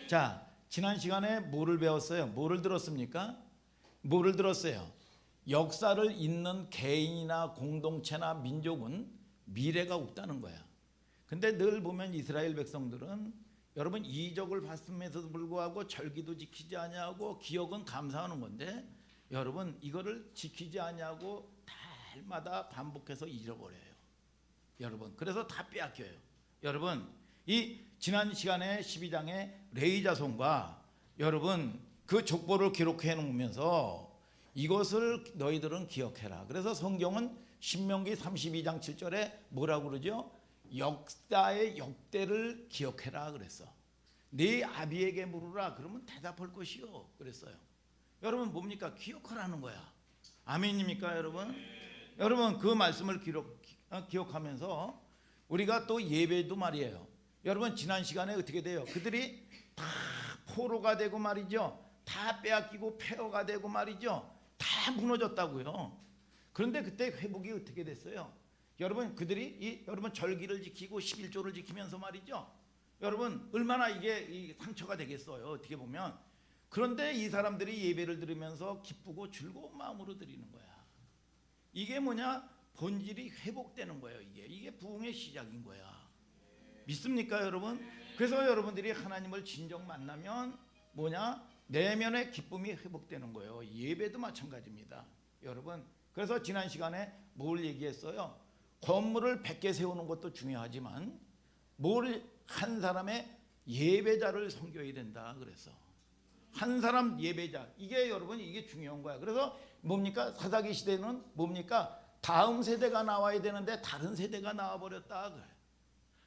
자, 지난 시간에 뭐를 배웠어요? 뭐를 들었습니까? 뭐를 들었어요? 역사를 잇는 개인이나 공동체나 민족은 미래가 없다는 거야. 근데 늘 보면 이스라엘 백성들은 여러분 이적을 봤음에도 불구하고 절기도 지키지 아니하고 기억은 감사하는 건데 여러분 이거를 지키지 아니하고 달마다 반복해서 잃어버려요. 여러분 그래서 다 빼앗겨요. 여러분 이 지난 시간에 12장에 레위 자손과 여러분 그 족보를 기록해 놓으면서 이것을 너희들은 기억해라. 그래서 성경은 신명기 32장 7절에 뭐라고 그러죠? 역사의 역대를 기억해라 그랬어. 네 아비에게 물으라 그러면 대답할 것이요 그랬어요. 여러분 뭡니까? 기억하라는 거야. 아멘입니까 여러분? 여러분 그 말씀을 기억하면서 우리가 또 예배도 말이에요. 여러분 지난 시간에 어떻게 돼요? 그들이 다 포로가 되고 말이죠. 다 빼앗기고 폐허가 되고 말이죠. 다 무너졌다고요. 그런데 그때 회복이 어떻게 됐어요? 여러분 그들이 여러분 절기를 지키고 11조를 지키면서 말이죠. 여러분 얼마나 이게 상처가 되겠어요. 어떻게 보면. 그런데 이 사람들이 예배를 드리면서 기쁘고 즐거운 마음으로 드리는 거야. 이게 뭐냐? 본질이 회복되는 거예요. 이게 부흥의 시작인 거야. 믿습니까 여러분? 그래서 여러분들이 하나님을 진정 만나면 뭐냐? 내면의 기쁨이 회복되는 거예요. 예배도 마찬가지입니다. 여러분 그래서 지난 시간에 뭘 얘기했어요? 건물을 100개 세우는 것도 중요하지만 한 사람의 예배자를 섬겨야 된다 그랬어. 한 사람 예배자 이게 여러분 이게 중요한 거야. 그래서 뭡니까? 사사기 시대는 뭡니까? 다음 세대가 나와야 되는데 다른 세대가 나와버렸다 그래.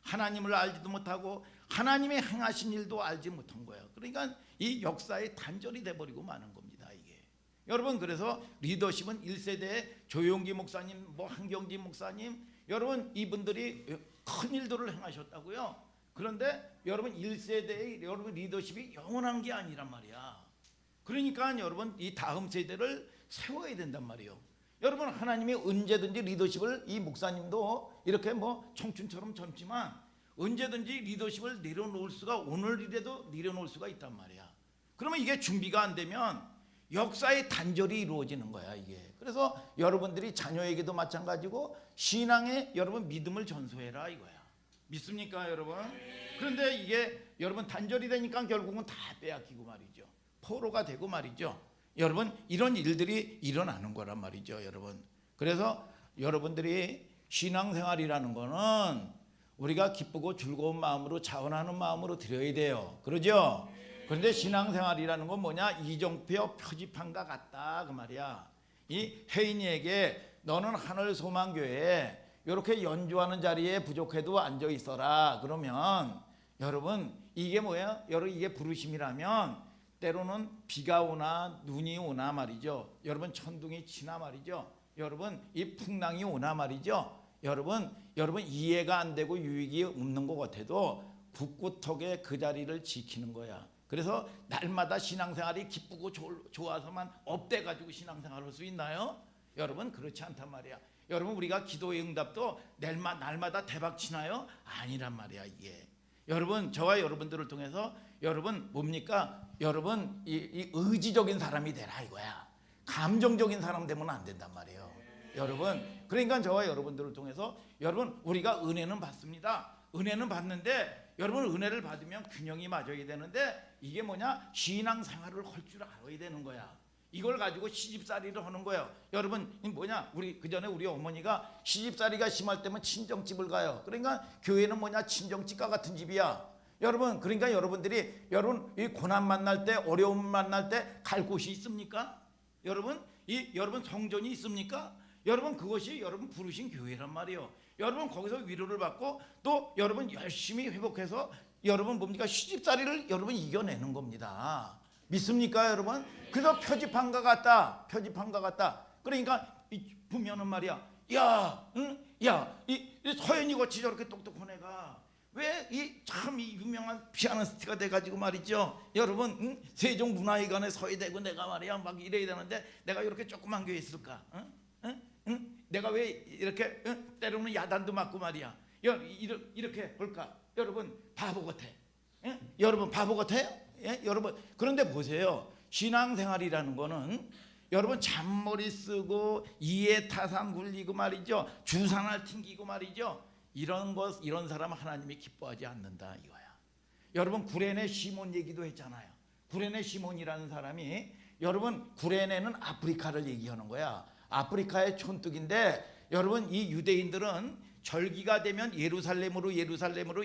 하나님을 알지도 못하고 하나님의 행하신 일도 알지 못한 거예요. 그러니까 이 역사의 단절이 돼버리고 마는 겁니다 이게. 여러분 그래서 리더십은 1세대의 조용기 목사님 한경지 목사님 여러분 이분들이 큰 일들을 행하셨다고요. 그런데 여러분 1세대의 여러분 리더십이 영원한 게 아니란 말이야. 그러니까 여러분 이 다음 세대를 세워야 된단 말이에요. 여러분 하나님이 언제든지 리더십을 이 목사님도 이렇게 청춘처럼 젊지만 언제든지 리더십을 내려놓을 수가 오늘이라도 내려놓을 수가 있단 말이야. 그러면 이게 준비가 안 되면 역사의 단절이 이루어지는 거야 이게. 그래서 여러분들이 자녀에게도 마찬가지고 신앙에 여러분 믿음을 전수해라 이거야. 믿습니까 여러분? 그런데 이게 여러분 단절이 되니까 결국은 다 빼앗기고 말이죠. 포로가 되고 말이죠. 여러분 이런 일들이 일어나는 거란 말이죠 여러분. 그래서 여러분들이 신앙생활이라는 거는 우리가 기쁘고 즐거운 마음으로 자원하는 마음으로 드려야 돼요. 그러죠? 그런데 신앙생활이라는 건 뭐냐? 이정표 표지판과 같다 그 말이야. 이 혜인이에게 너는 하늘소망교회에 이렇게 연주하는 자리에 부족해도 앉아 있어라 그러면 여러분 이게 뭐예요? 여러분 이게 부르심이라면 때로는 비가 오나 눈이 오나 말이죠. 여러분 천둥이 치나 말이죠. 여러분 이 풍랑이 오나 말이죠. 여러분 이해가 안 되고 유익이 없는 것 같아도 굳굳하게 그 자리를 지키는 거야. 그래서 날마다 신앙생활이 기쁘고 좋아서만 업돼가지고 신앙생활을 할 수 있나요? 여러분 그렇지 않단 말이야. 여러분 우리가 기도의 응답도 날마다 대박 치나요? 아니란 말이야 이게. 여러분 저와 여러분들을 통해서 여러분 뭡니까? 여러분 이 의지적인 사람이 되라 이거야. 감정적인 사람 되면 안 된단 말이에요. 여러분 그러니까 저와 여러분들을 통해서 여러분 우리가 은혜는 받습니다. 은혜는 받는데 여러분 은혜를 받으면 균형이 맞아야 되는데 이게 뭐냐? 신앙생활을 할 줄 알아야 되는 거야. 이걸 가지고 시집살이를 하는 거예요. 여러분 뭐냐? 우리 그전에 우리 어머니가 시집살이가 심할 때면 친정집을 가요. 그러니까 교회는 뭐냐? 친정집과 같은 집이야. 여러분 그러니까 여러분들이 여러분 이 고난 만날 때 어려움 만날 때 갈 곳이 있습니까? 여러분 여러분 성전이 있습니까? 여러분 그것이 여러분 부르신 교회란 말이에요. 여러분 거기서 위로를 받고 또 여러분 열심히 회복해서 여러분 뭡니까? 시집살이를 여러분 이겨내는 겁니다. 믿습니까 여러분? 그래서 표지판과 같다. 그러니까 보면은 말이야. 이 서현이 같이 저렇게 똑똑한 애가 왜 참 유명한 피아니스트가 돼가지고 말이죠. 여러분 세종문화회관에 서야 되고 내가 말이야 막 이래야 되는데 내가 이렇게 조그만 교회에 있을까? 내가 왜 이렇게 때로는 야단도 맞고 말이야. 이렇게 볼까? 여러분 바보 같아. 여러분 바보 같아요? 예? 여러분 그런데 보세요. 신앙생활이라는 거는 여러분 잔머리 쓰고 이해타산 굴리고 말이죠. 주산할 튕기고 말이죠. 이런 사람 하나님이 기뻐하지 않는다 이거야. 여러분 구레네 시몬 얘기도 했잖아요. 구레네 시몬이라는 사람이 여러분 구레네는 아프리카를 얘기하는 거야. 아프리카의 촌뚝인데 여러분 이 유대인들은 절기가 되면 예루살렘으로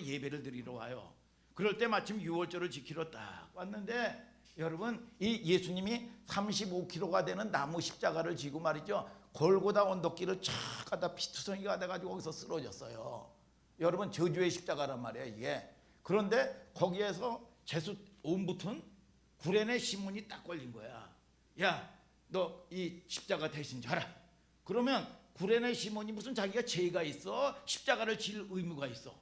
예배를 드리러 와요. 그럴 때 마침 유월절을 지키러 딱 왔는데 여러분 이 예수님이 35kg가 되는 나무 십자가를 지고 말이죠. 골고다 언덕길을 쫙 가다 피투성이가 돼가지고 거기서 쓰러졌어요. 여러분 저주의 십자가란 말이야 이게. 그런데 거기에서 제수 온 붙은 구레네 시몬이 딱 걸린 거야. 야, 너 이 십자가 대신 져라. 그러면 구레네 시몬이 무슨 자기가 죄가 있어? 십자가를 질 의무가 있어?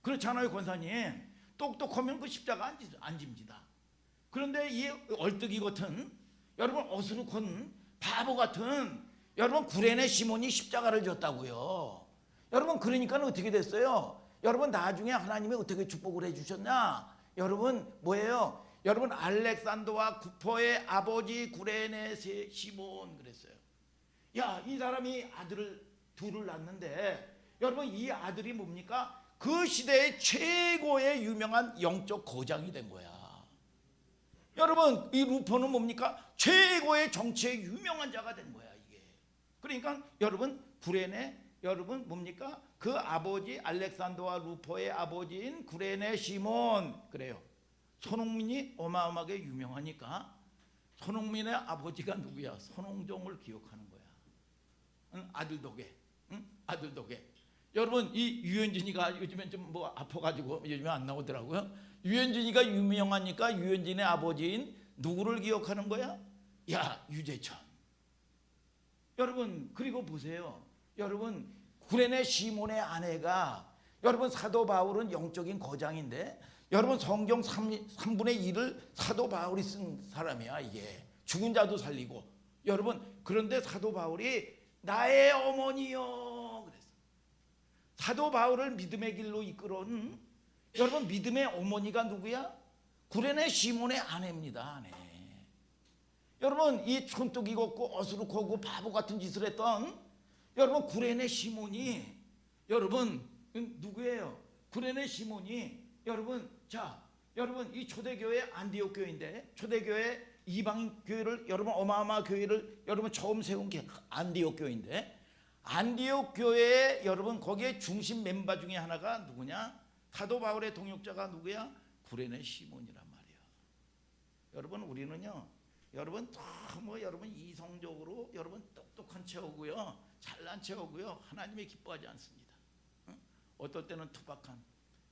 그렇잖아요 권사님. 똑똑하면 그 십자가 안 집니다. 그런데 이 얼뜨기 같은 여러분 어수룩한 바보 같은 여러분 구레네 시몬이 십자가를 졌다고요. 여러분 그러니까 어떻게 됐어요? 여러분 나중에 하나님이 어떻게 축복을 해주셨냐? 여러분 뭐예요? 여러분 알렉산더와 구포의 아버지 구레네 시몬 그랬어요. 야, 이 사람이 아들을 둘을 낳는데 여러분 이 아들이 뭡니까? 그 시대의 최고의 유명한 영적 거장이 된 거야. 여러분 이 루포는 뭡니까? 최고의 정치의 유명한 자가 된 거야 이게. 그러니까 여러분 구레네 여러분 뭡니까? 그 아버지 알렉산더와 루포의 아버지인 구레네 시몬 그래요. 손흥민이 어마어마하게 유명하니까 손흥민의 아버지가 누구야? 손흥종을 기억하는 거야. 응? 아들 덕에, 응? 아들 덕에. 여러분 이 유현진이가 요즘엔 좀 뭐 아파가지고 요즘에 안 나오더라고요. 유현진이가 유명하니까 유현진의 아버지인 누구를 기억하는 거야? 야, 유재천. 여러분 그리고 보세요. 여러분 구레네 시몬의 아내가 여러분 사도 바울은 영적인 거장인데 여러분 성경 3분의 1을 사도 바울이 쓴 사람이야 이게. 죽은 자도 살리고. 여러분 그런데 사도 바울이 나의 어머니요 그랬어. 사도 바울을 믿음의 길로 이끌어온 여러분 믿음의 어머니가 누구야? 구레네 시몬의 아내입니다. 아내. 여러분 이 촌뚝이 걷고 어수룩하고 바보 같은 짓을 했던 여러분 구레네 시몬이 여러분 누구예요? 구레네 시몬이 여러분 자 여러분 이 초대교회 안디옥 교회인데 초대교회 이방인 교회를 여러분 어마어마한 교회를 여러분 처음 세운 게 안디옥 교회인데 안디옥 교회에 여러분 거기에 중심 멤버 중에 하나가 누구냐? 사도 바울의 동역자가 누구야? 구레네 시몬이란 말이야. 여러분 우리는요 여러분 너무 여러분 이성적으로 여러분 똑똑한 체하고요 잘난 체하고요 하나님이 기뻐하지 않습니다. 응? 어떨 때는 투박한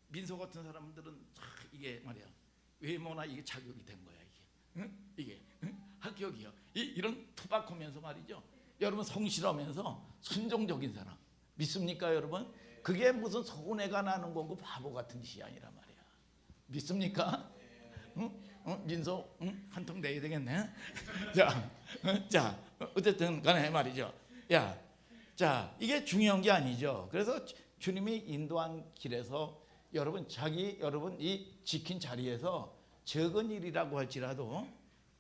민소 같은 사람들은 이게 말이야 외모나 이게 자격이 된 거야 이게. 응? 이게 응? 합격이요. 이런 투박하면서 말이죠. 여러분 성실하면서 순종적인 사람 믿습니까 여러분? 그게 무슨 서운해가 나는 거고 바보 같은 짓이 아니란 말이야. 믿습니까? 응? 민소 한 통 내야 되겠네. 자 어쨌든 간에 말이죠. 야, 자 이게 중요한 게 아니죠. 그래서 주님이 인도한 길에서 여러분 여러분 이 지킨 자리에서 적은 일이라고 할지라도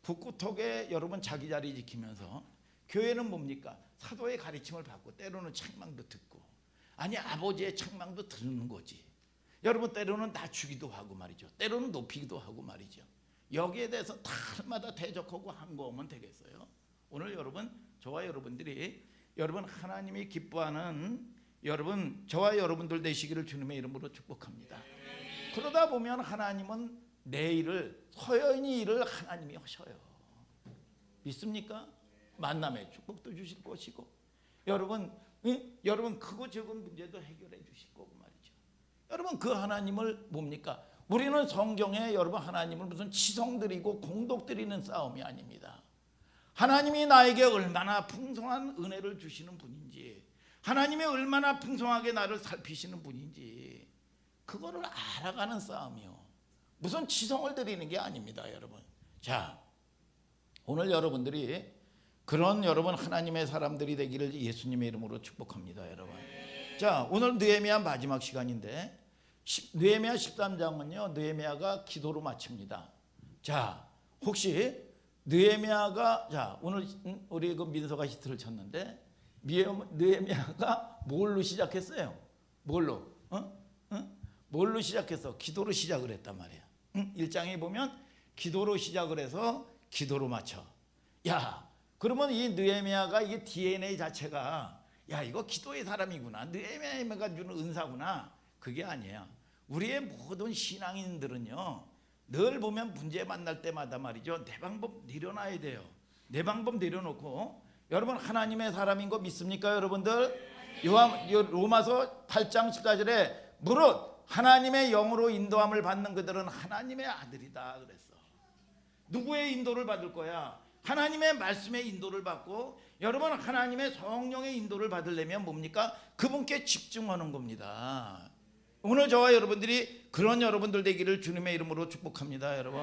북구톡에 여러분 자기 자리 지키면서 교회는 뭡니까? 사도의 가르침을 받고 때로는 책망도 듣고 아니 아버지의 책망도 듣는 거지. 여러분 때로는 낮추기도 하고 말이죠. 때로는 높이기도 하고 말이죠. 여기에 대해서 날마다 대적하고 항거하면 되겠어요? 오늘 여러분 저와 여러분들이 여러분 하나님이 기뻐하는 여러분 저와 여러분들 되시기를 주님의 이름으로 축복합니다. 그러다 보면 하나님은 내 일을 서연히 일을 하나님이 하셔요. 믿습니까? 만남의 축복도 주실 것이고 여러분 여러분 크고 적은 문제도 해결해 주실 거고 말이죠. 여러분 그 하나님을 뭡니까? 우리는 성경에 여러분 하나님을 무슨 치성드리고 공독드리는 싸움이 아닙니다. 하나님이 나에게 얼마나 풍성한 은혜를 주시는 분인지 하나님이 얼마나 풍성하게 나를 살피시는 분인지 그거를 알아가는 싸움이요. 무슨 치성을 드리는 게 아닙니다 여러분. 자 오늘 여러분들이 그런 여러분 하나님의 사람들이 되기를 예수님의 이름으로 축복합니다 여러분. 자 오늘 느헤미야 마지막 시간인데 느헤미야 13장은요 느헤미야가 기도로 마칩니다. 자, 혹시 느헤미야가 자 오늘 우리 그 민서가 히트를 쳤는데 느헤미야가 뭘로 시작했어요? 뭘로? 뭘로 시작했어? 기도로 시작을 했단 말이야. 1장에 보면 기도로 시작을 해서 기도로 마쳐. 야, 그러면 이 느헤미야가 이게 DNA 자체가 야 이거 기도의 사람이구나. 느헤미야가 주는 은사구나. 그게 아니에요. 우리의 모든 신앙인들은요. 늘 보면 문제 만날 때마다 말이죠. 내 방법 내려놔야 돼요. 내 방법 내려놓고 여러분 하나님의 사람인 거 믿습니까 여러분들? 로마서 8장 14절에 무릇 하나님의 영으로 인도함을 받는 그들은 하나님의 아들이다 그랬어. 누구의 인도를 받을 거야? 하나님의 말씀의 인도를 받고 여러분 하나님의 성령의 인도를 받으려면 뭡니까? 그분께 집중하는 겁니다. 오늘 저와 여러분들이 그런 여러분들 되기를 주님의 이름으로 축복합니다 여러분.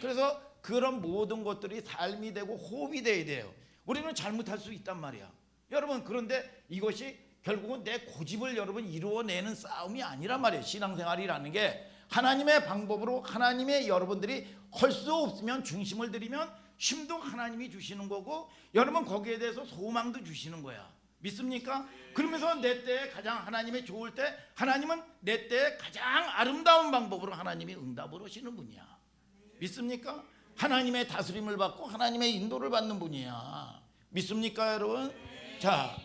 그래서 그런 모든 것들이 삶이 되고 호흡이 돼야 돼요. 우리는 잘못할 수 있단 말이야 여러분. 그런데 이것이 결국은 내 고집을 여러분 이루어내는 싸움이 아니란 말이에요. 신앙생활이라는 게 하나님의 방법으로 하나님의 여러분들이 할 수 없으면 중심을 들이면 힘도 하나님이 주시는 거고 여러분 거기에 대해서 소망도 주시는 거야. 믿습니까? 그러면서 내 때에 가장 하나님이 좋을 때 하나님은 내 때에 가장 아름다운 방법으로 하나님이 응답을 하시는 분이야. 믿습니까? 하나님의 다스림을 받고 하나님의 인도를 받는 분이야. 믿습니까 여러분? 자,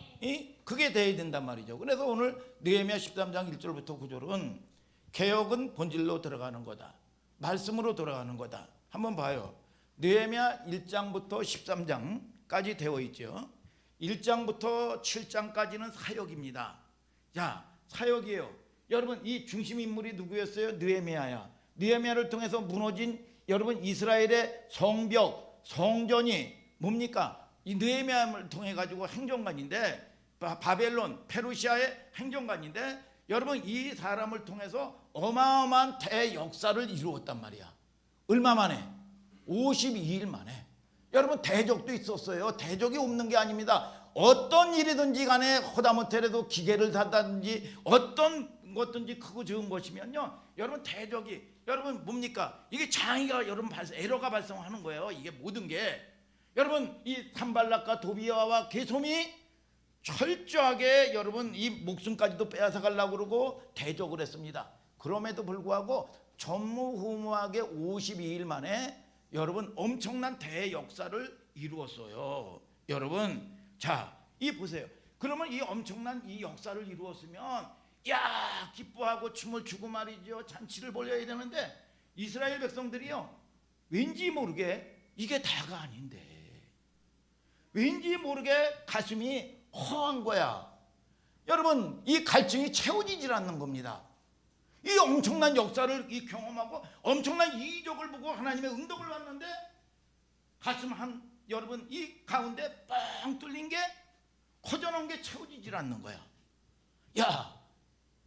그게 돼야 된단 말이죠. 그래서 오늘 느헤미야 13장 1절부터 9절은 개혁은 본질로 들어가는 거다. 말씀으로 돌아가는 거다. 한번 봐요. 느헤미야 1장부터 13장까지 되어 있죠. 1장부터 7장까지는 사역입니다. 자, 사역이에요. 여러분 이 중심 인물이 누구였어요? 느헤미야야. 느헤미야를 통해서 무너진 여러분 이스라엘의 성벽, 성전이 뭡니까? 이 느헤미야를 통해 가지고 행정관인데 바벨론, 페르시아의 행정관인데 여러분 이 사람을 통해서 어마어마한 대역사를 이루었단 말이야. 얼마 만에? 52일 만에. 여러분 대적도 있었어요. 대적이 없는 게 아닙니다. 어떤 일이든지 간에 허다못해라도 기계를 사든지 어떤 것든지 크고 적은 것이면요 여러분 대적이 여러분 뭡니까? 이게 장애가 여러분 에러가 발생하는 거예요. 이게 모든 게 여러분 이 산발락과 도비아와 게솜이 철저하게 여러분 이 목숨까지도 빼앗아 가려고 그러고 대적을 했습니다. 그럼에도 불구하고 전무후무하게 52일 만에 여러분 엄청난 대역사를 이루었어요. 여러분 자, 이 보세요. 그러면 이 엄청난 이 역사를 이루었으면 야 기뻐하고 춤을 추고 말이죠. 잔치를 벌여야 되는데 이스라엘 백성들이요 왠지 모르게 이게 다가 아닌데 왠지 모르게 가슴이 허한 거야. 여러분 이 갈증이 채워지질 않는 겁니다. 이 엄청난 역사를 이 경험하고 엄청난 이적을 보고 하나님의 응답을 받는데 가슴 한 여러분 이 가운데 뻥 뚫린 게 커져놓은 게 채워지질 않는 거야. 야,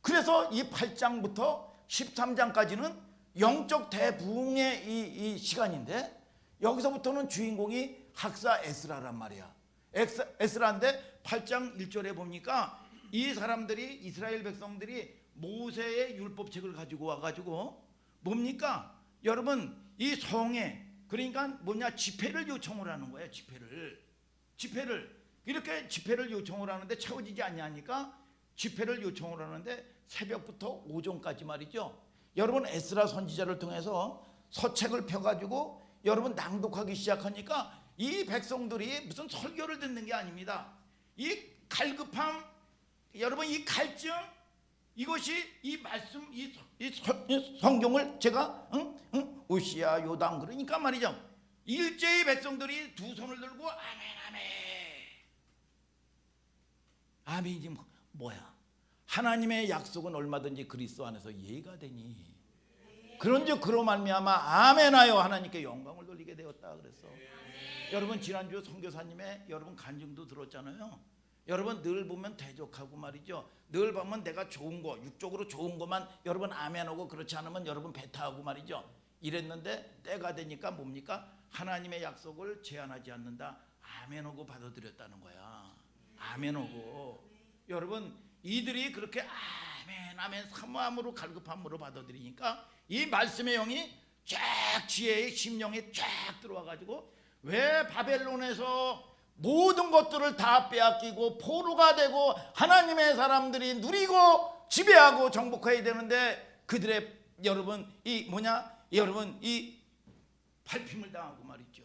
그래서 이 8장부터 13장까지는 영적 대부흥의 이 시간인데 여기서부터는 주인공이 학사 에스라란 말이야. 에스라인데 8장 1절에 보니까 이 사람들이 이스라엘 백성들이 모세의 율법책을 가지고 와가지고 뭡니까? 여러분 이 성에 그러니까 뭐냐 집회를 요청을 하는 거예요. 집회를 이렇게 집회를 요청을 하는데 채워지지 않냐니까 집회를 요청을 하는데 새벽부터 오전까지 말이죠. 여러분 에스라 선지자를 통해서 서책을 펴가지고 여러분 낭독하기 시작하니까 이 백성들이 무슨 설교를 듣는 게 아닙니다. 이 갈급함 여러분 이 갈증 이것이 이 말씀 이 성경을 제가 우시야 요당 그러니까 말이죠. 일제히 백성들이 두 손을 들고 아멘 아멘 아멘이 뭐야? 하나님의 약속은 얼마든지 그리스도 안에서 예가 되니 그런즉 그로 말미암아 아멘하여 하나님께 영광을 돌리게 되었다 그랬어. 여러분 지난주 선교사님의 여러분 간증도 들었잖아요. 여러분 늘 보면 대적하고 말이죠. 늘 보면 내가 좋은 거 육적으로 좋은 것만 여러분 아멘하고 그렇지 않으면 여러분 배타하고 말이죠. 이랬는데 때가 되니까 뭡니까? 하나님의 약속을 제한하지 않는다. 아멘하고 받아들였다는 거야. 아멘하고 여러분 이들이 그렇게 아멘 아멘 사모함으로 갈급함으로 받아들이니까 이 말씀의 영이 쫙 지혜의 심령에 쫙 들어와 가지고 왜 바벨론에서 모든 것들을 다 빼앗기고 포로가 되고 하나님의 사람들이 누리고 지배하고 정복해야 되는데 그들의 여러분 여러분 이 발핌을 당하고 말이죠.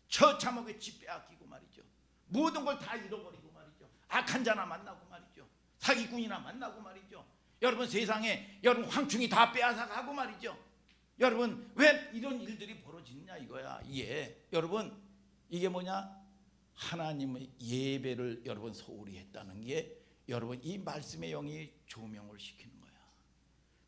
처참하게 집 빼앗기고 말이죠. 모든 걸 다 잃어버리고 말이죠. 악한 자나 만나고 말이죠. 사기꾼이나 만나고 말이죠. 여러분 세상에 여러분 황충이 다 빼앗아 가고 말이죠. 여러분 왜 이런 일들이 벌어지느냐 이거야. 여러분 이게 뭐냐? 하나님의 예배를 여러분 소홀히 했다는 게 여러분 이 말씀의 영이 조명을 시키는 거야.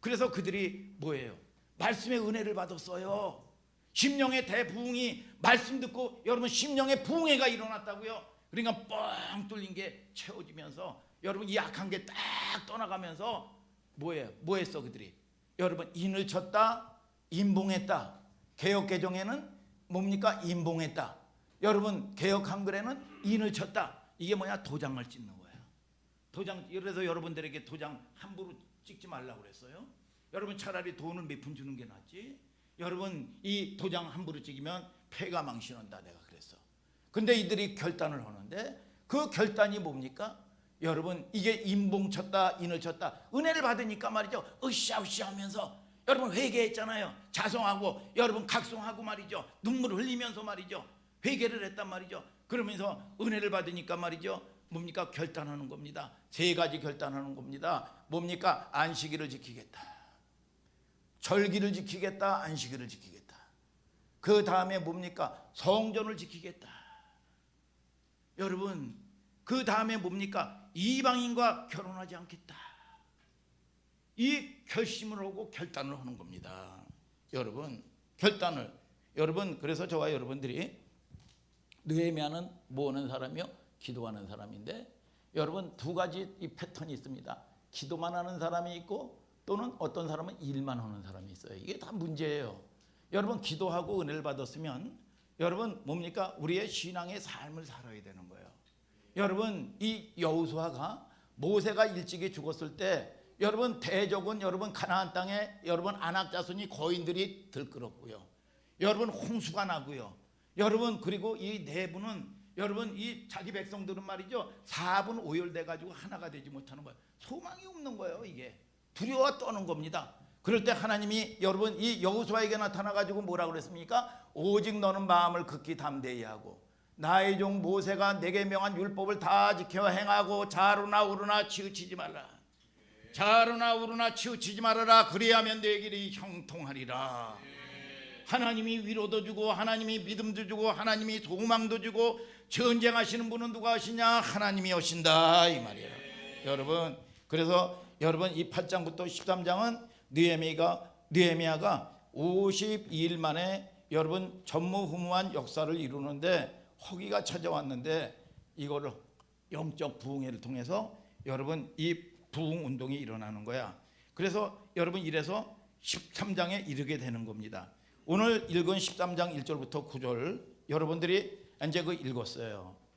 그래서 그들이 뭐예요? 말씀의 은혜를 받았어요. 심령의 대부흥이 말씀 듣고 여러분 심령의 부흥회가 일어났다고요. 그러니까 뻥 뚫린 게 채워지면서 여러분 이 악한 게 딱 떠나가면서 뭐예요? 뭐 했어 그들이? 여러분 인을 쳤다, 임봉했다. 개역 개정에는 뭡니까? 임봉했다. 여러분 개역 한글에는 인을 쳤다. 이게 뭐냐? 도장을 찍는 거야. 그래서 여러분들에게 도장 함부로 찍지 말라고 그랬어요. 여러분 차라리 돈을 몇 푼 주는 게 낫지. 여러분 이 도장 함부로 찍으면 폐가 망신한다 내가 그랬어. 근데 이들이 결단을 하는데 그 결단이 뭡니까? 여러분 이게 임봉 쳤다 인을 쳤다 은혜를 받으니까 말이죠. 으쌰으쌰 하면서 여러분 회개했잖아요. 자성하고 여러분 각성하고 말이죠. 눈물을 흘리면서 말이죠. 회개를 했단 말이죠. 그러면서 은혜를 받으니까 말이죠. 뭡니까? 결단하는 겁니다. 3가지 결단하는 겁니다. 뭡니까? 안식일을 지키겠다. 절기를 지키겠다. 안식일을 지키겠다. 그 다음에 뭡니까? 성전을 지키겠다. 여러분 그 다음에 뭡니까? 이방인과 결혼하지 않겠다. 이 결심을 하고 결단을 하는 겁니다. 여러분 결단을 그래서 저와 여러분들이 느헤미야는 뭐 하는 사람이요? 기도하는 사람인데 여러분 2가지 이 패턴이 있습니다. 기도만 하는 사람이 있고 또는 어떤 사람은 일만 하는 사람이 있어요. 이게 다 문제예요. 여러분 기도하고 은혜를 받았으면 여러분 뭡니까? 우리의 신앙의 삶을 살아야 되는 거예요. 여러분 이 여호수아가 모세가 일찍이 죽었을 때 여러분 대적은 여러분 가나안 땅에 여러분 아낙 자손이 거인들이 들끓었고요. 여러분 홍수가 나고요. 여러분 그리고 이 내부는 여러분 이 자기 백성들은 말이죠. 4분 오열돼 가지고 하나가 되지 못하는 거예요. 소망이 없는 거예요. 이게 두려워 떠는 겁니다. 그럴 때 하나님이 여러분 이 여호수아에게 나타나 가지고 뭐라고 그랬습니까? 오직 너는 마음을 극히 담대히 하고 나의 종 모세가 내게 명한 율법을 다 지켜 행하고 좌로나 우로나 치우치지 말라. 좌로나 우로나 치우치지 말아라. 그리하면 내 길이 형통하리라. 하나님이 위로도 주고 하나님이 믿음도 주고 하나님이 소망도 주고 전쟁하시는 분은 누가 하시냐? 하나님이 오신다 이 말이에요. 여러분 그래서 여러분 이 8장부터 13장은 느헤미야가 52일 만에 여러분 전무후무한 역사를 이루는데 허기가 찾아왔는데 이거를 영적 부흥회를 통해서 여러분 이 부흥 운동이 일어나는 거야. 그래서 여러분 이래서 13장에 이르게 되는 겁니다. 오늘 읽은 13장 1절부터 9절 여러분들이 이제 그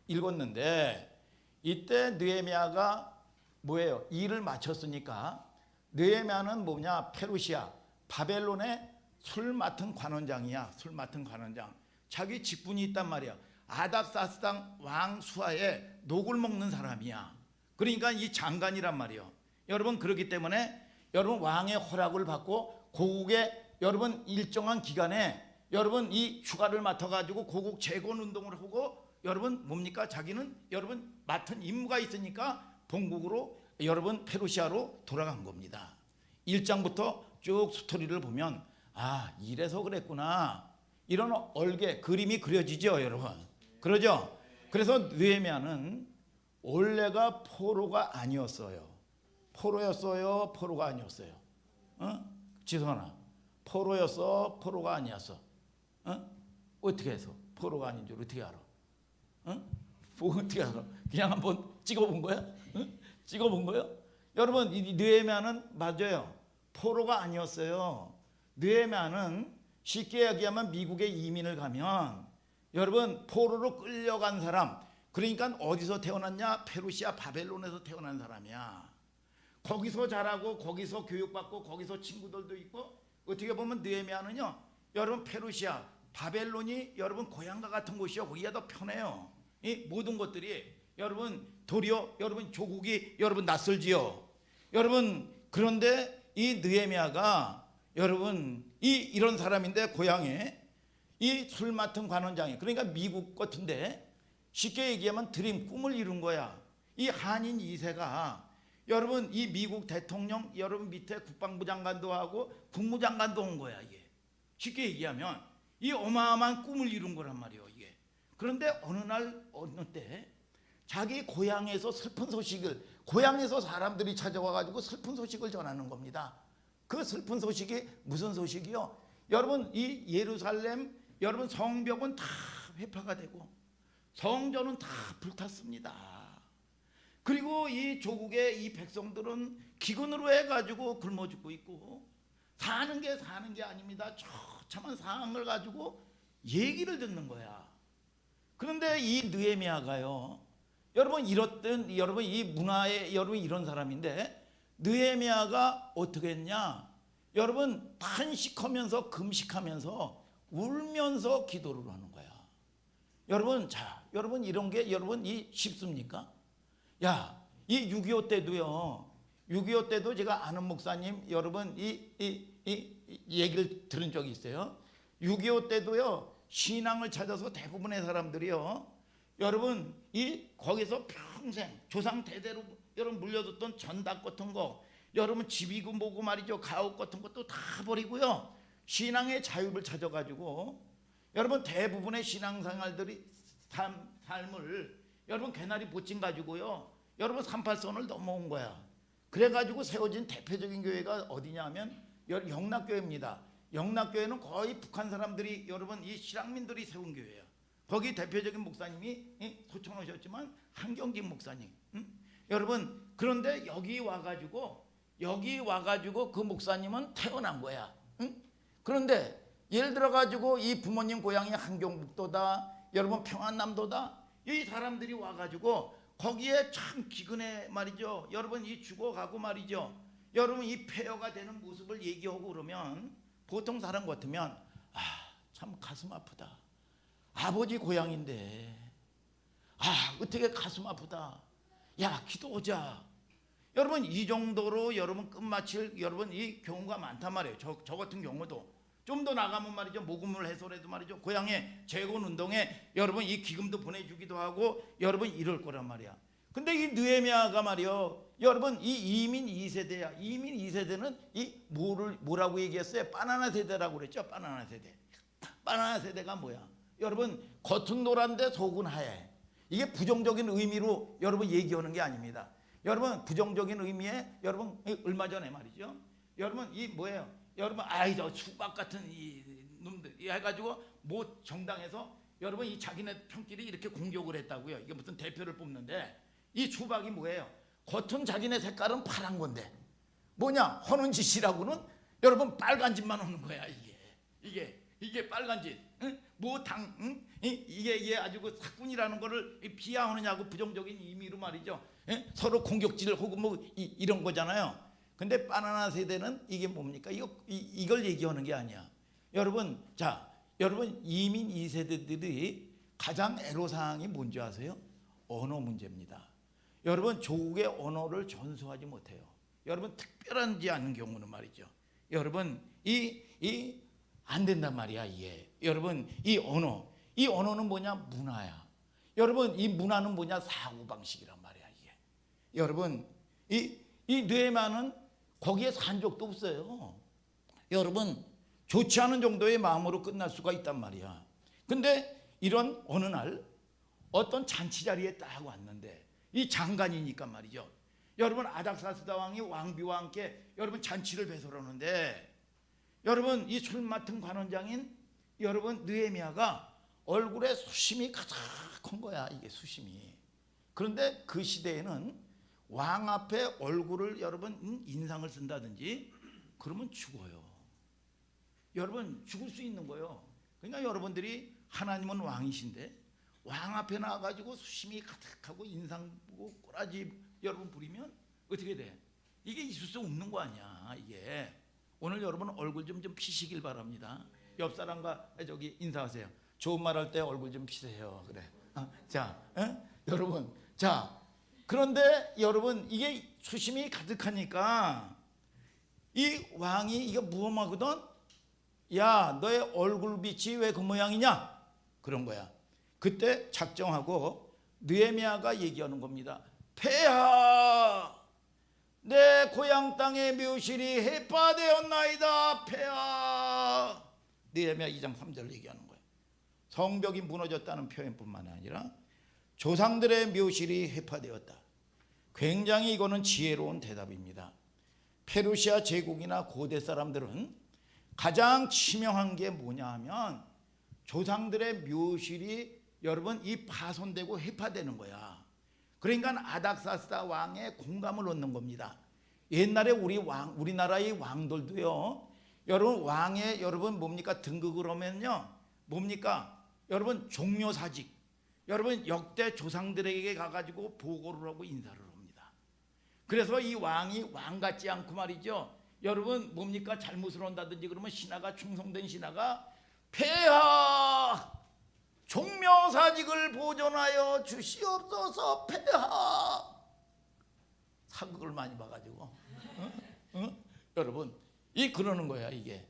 읽었는데 이때 느헤미야가 뭐예요? 일을 마쳤으니까 느헤미야는 뭐냐? 페르시아 바벨론의 술 맡은 관원장이야. 술 맡은 관원장. 자기 직분이 있단 말이야. 아닥사스당 왕 수하에 녹을 먹는 사람이야. 그러니까 이 장관이란 말이에요. 여러분 그렇기 때문에 여러분 왕의 허락을 받고 고국의 여러분 일정한 기간에 여러분 이 휴가를 맡아가지고 고국 재건 운동을 하고 여러분 뭡니까? 자기는 여러분 맡은 임무가 있으니까 본국으로 여러분 페르시아로 돌아간 겁니다. 1장부터 쭉 스토리를 보면 아 이래서 그랬구나 이런 얼개 그림이 그려지죠 여러분. 그러죠? 그래서 느헤미야는 원래가 포로가 아니었어요. 포로였어요? 포로가 아니었어요? 지선아 포로였어? 포로가 아니었어? 어떻게 해서 포로가 아닌 줄 어떻게 알아? 뭐 어떻게 알아? 그냥 한번 찍어본 거야? 찍어본 거예요? 여러분 이 느헤미야는 맞아요. 포로가 아니었어요. 느헤미야는 쉽게 얘기하면 미국에 이민을 가면 여러분 포로로 끌려간 사람 그러니까 어디서 태어났냐? 페르시아 바벨론에서 태어난 사람이야. 거기서 자라고 거기서 교육받고 거기서 친구들도 있고 어떻게 보면 느헤미야는요 여러분 페르시아, 바벨론이 여러분 고향과 같은 곳이요. 거기가 더 편해요. 이 모든 것들이 여러분 도리어 여러분 조국이 여러분 낯설지요. 여러분 그런데 이 느헤미야가 여러분 이런 사람인데 고향에 이 술 맡은 관원장이 그러니까 미국 같은데 쉽게 얘기하면 드림 꿈을 이룬 거야. 이 한인 2세가 여러분 이 미국 대통령 여러분 밑에 국방부 장관도 하고 국무장관도 온 거야 이게. 쉽게 얘기하면 이 어마어마한 꿈을 이룬 거란 말이에요 이게. 그런데 어느 날 어느 때 자기 고향에서 슬픈 소식을 고향에서 사람들이 찾아와 가지고 슬픈 소식을 전하는 겁니다. 그 슬픈 소식이 무슨 소식이요? 여러분 이 예루살렘 여러분 성벽은 다 회파가 되고 성전은 다 불탔습니다. 그리고 이 조국의 이 백성들은 기근으로 해가지고 굶어 죽고 있고 사는 게 아닙니다. 처참한 상황을 가지고 얘기를 듣는 거야. 그런데 이 느헤미야가요. 여러분 이렇든 여러분 이 문화에 여러분 이런 사람인데 느헤미야가 어떻게 했냐? 여러분 탄식하면서 금식하면서 울면서 기도를 하는 거야. 여러분 자, 여러분 이런 게 여러분 이 쉽습니까? 야, 이 6.25 때도요. 6.25 때도 제가 아는 목사님 여러분 이 얘기를 들은 적이 있어요. 6.25 때도요. 신앙을 찾아서 대부분의 사람들이요. 여러분 이 거기서 평생 조상 대대로 여러분 물려줬던 전답 같은 거 여러분 집이고 뭐고 말이죠. 가옥 같은 것도 다 버리고요. 신앙의 자유를 찾아가지고 여러분 대부분의 신앙생활들이 삶을 여러분 개나리 보침 가지고요. 여러분 38선을 넘어온 거야. 그래가지고 세워진 대표적인 교회가 어디냐면 영락교회입니다. 영락교회는 거의 북한 사람들이 여러분 이 실향민들이 세운 교회예요. 거기 대표적인 목사님이 소천하셨지만 한경직 목사님. 여러분 그런데 여기 와가지고 그 목사님은 태어난 거야. 그런데 예를 들어가지고 이 부모님 고향이 한경북도다. 여러분 평안남도다. 이 사람들이 와가지고 거기에 참 기근에 말이죠. 여러분 이 죽어가고 말이죠. 여러분 이 폐허가 되는 모습을 얘기하고 그러면 보통 사람 같으면 참 가슴 아프다. 아버지 고향인데 어떻게 가슴 아프다. 야 기도하자. 여러분 이 정도로 여러분 끝마칠 여러분 이 경우가 많단 말이에요. 저 같은 경우도 좀 더 나가면 말이죠. 모금을 해서라도 말이죠. 고향에 재건 운동에 여러분 이 기금도 보내주기도 하고 여러분 이럴 거란 말이야. 근데 이 느헤미야가 말이요. 여러분 이 이민 2세대야. 이민 2세대는 이 뭐라고 얘기했어요? 바나나 세대라고 그랬죠. 바나나 세대. 바나나 세대가 뭐야? 여러분 겉은 노란데 속은 하얘. 이게 부정적인 의미로 여러분 얘기하는 게 아닙니다. 여러분 부정적인 의미에 여러분 얼마 전에 말이죠. 여러분 이 뭐예요? 여러분 저 수박 같은 이 놈들 해가지고 뭐 정당에서 여러분 이 자기네 편끼리 이렇게 공격을 했다고요. 이게 무슨 대표를 뽑는데 이 수박이 뭐예요? 겉은 자기네 색깔은 파란 건데 뭐냐 하는 짓이라고는 여러분 빨간 짓만 하는 거야. 이게 빨간 짓. 이게 아주 그 사꾼이라는 거를 비하하느냐고 부정적인 의미로 말이죠. 서로 공격질을 하고 뭐 이런 거잖아요. 근데 바나나 세대는 이게 뭡니까? 이걸 얘기하는 게 아니야. 여러분, 여러분 이민 2세대들이 가장 애로사항이 뭔지 아세요? 언어 문제입니다. 여러분 조국의 언어를 전수하지 못해요. 여러분 특별하지 않은 경우는 말이죠. 여러분 안 된단 말이야 이게. 여러분 이 언어는 뭐냐? 문화야. 여러분 이 문화는 뭐냐? 사고방식이란 말이야 이게. 여러분 이 뇌만은 거기에 산 적도 없어요. 여러분 좋지 않은 정도의 마음으로 끝날 수가 있단 말이야. 근데 이런 어느 날 어떤 잔치 자리에 딱 왔는데 이 장관이니까 말이죠. 여러분 아닥사스다 왕이 왕비와 함께 여러분 잔치를 배설하는데 여러분 이 술 맡은 관원장인 여러분 느헤미야가 얼굴에 수심이 가득한 거야. 이게 수심이. 그런데 그 시대에는 왕 앞에 얼굴을 여러분 인상을 쓴다든지 그러면 죽어요. 여러분 죽을 수 있는 거예요. 그러니까 여러분들이 하나님은 왕이신데 왕 앞에 나와가지고 수심이 가득하고 인상 보고 꼬라지 여러분 부리면 어떻게 돼? 이게 있을 수 없는 거 아니야. 이게 오늘 여러분 얼굴 좀 피시길 바랍니다. 옆 사람과 저기 인사하세요. 좋은 말 할 때 얼굴 좀 피세요. 그래. 자, 여러분, 자, 그런데 여러분 이게 수심이 가득하니까 이 왕이 이거 무엄하거든. 야, 너의 얼굴 빛이 왜 그 모양이냐? 그런 거야. 그때 작정하고 느헤미야가 얘기하는 겁니다. 폐하, 내 고향 땅의 묘실이 해파되었나이다. 폐하. 느헤미야 2장 3절 얘기하는 거예요. 성벽이 무너졌다는 표현뿐만 아니라 조상들의 묘실이 해파되었다. 굉장히 이거는 지혜로운 대답입니다. 페르시아 제국이나 고대 사람들은 가장 치명한 게 뭐냐 하면 조상들의 묘실이 여러분 이 파손되고 해파되는 거야. 그러니까 아닥사스다 왕의 공감을 얻는 겁니다. 옛날에 우리나라의 왕들도요. 여러분 왕의 여러분 뭡니까 등극을 하면요. 뭡니까? 여러분 종묘사직. 여러분 역대 조상들에게 가가지고 보고를 하고 인사를 합니다. 그래서 이 왕이 왕 같지 않고 말이죠. 여러분 뭡니까? 잘못을 한다든지 그러면 신하가 충성된 신하가 폐하 종묘사직을 보존하여 주시옵소서. 폐하. 사극을 많이 봐가지고 여러분 이 그러는 거야 이게.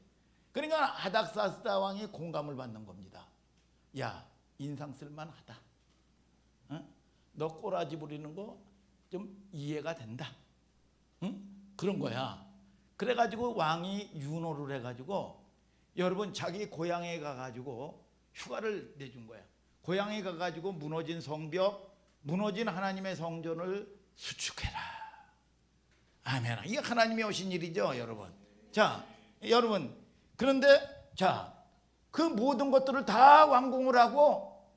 그러니까 아닥사스다 왕이 공감을 받는 겁니다. 야, 인상 쓸만하다. 너 꼬라지 부리는 거 좀 이해가 된다. 그런 거야. 그래가지고 왕이 윤호를 해가지고 여러분 자기 고향에 가가지고 휴가를 내준 거야. 고향에 가가지고 무너진 성벽, 무너진 하나님의 성전을 수축해라. 아멘. 이게 하나님이 오신 일이죠, 여러분. 자, 여러분. 그런데 자, 그 모든 것들을 다 완공을 하고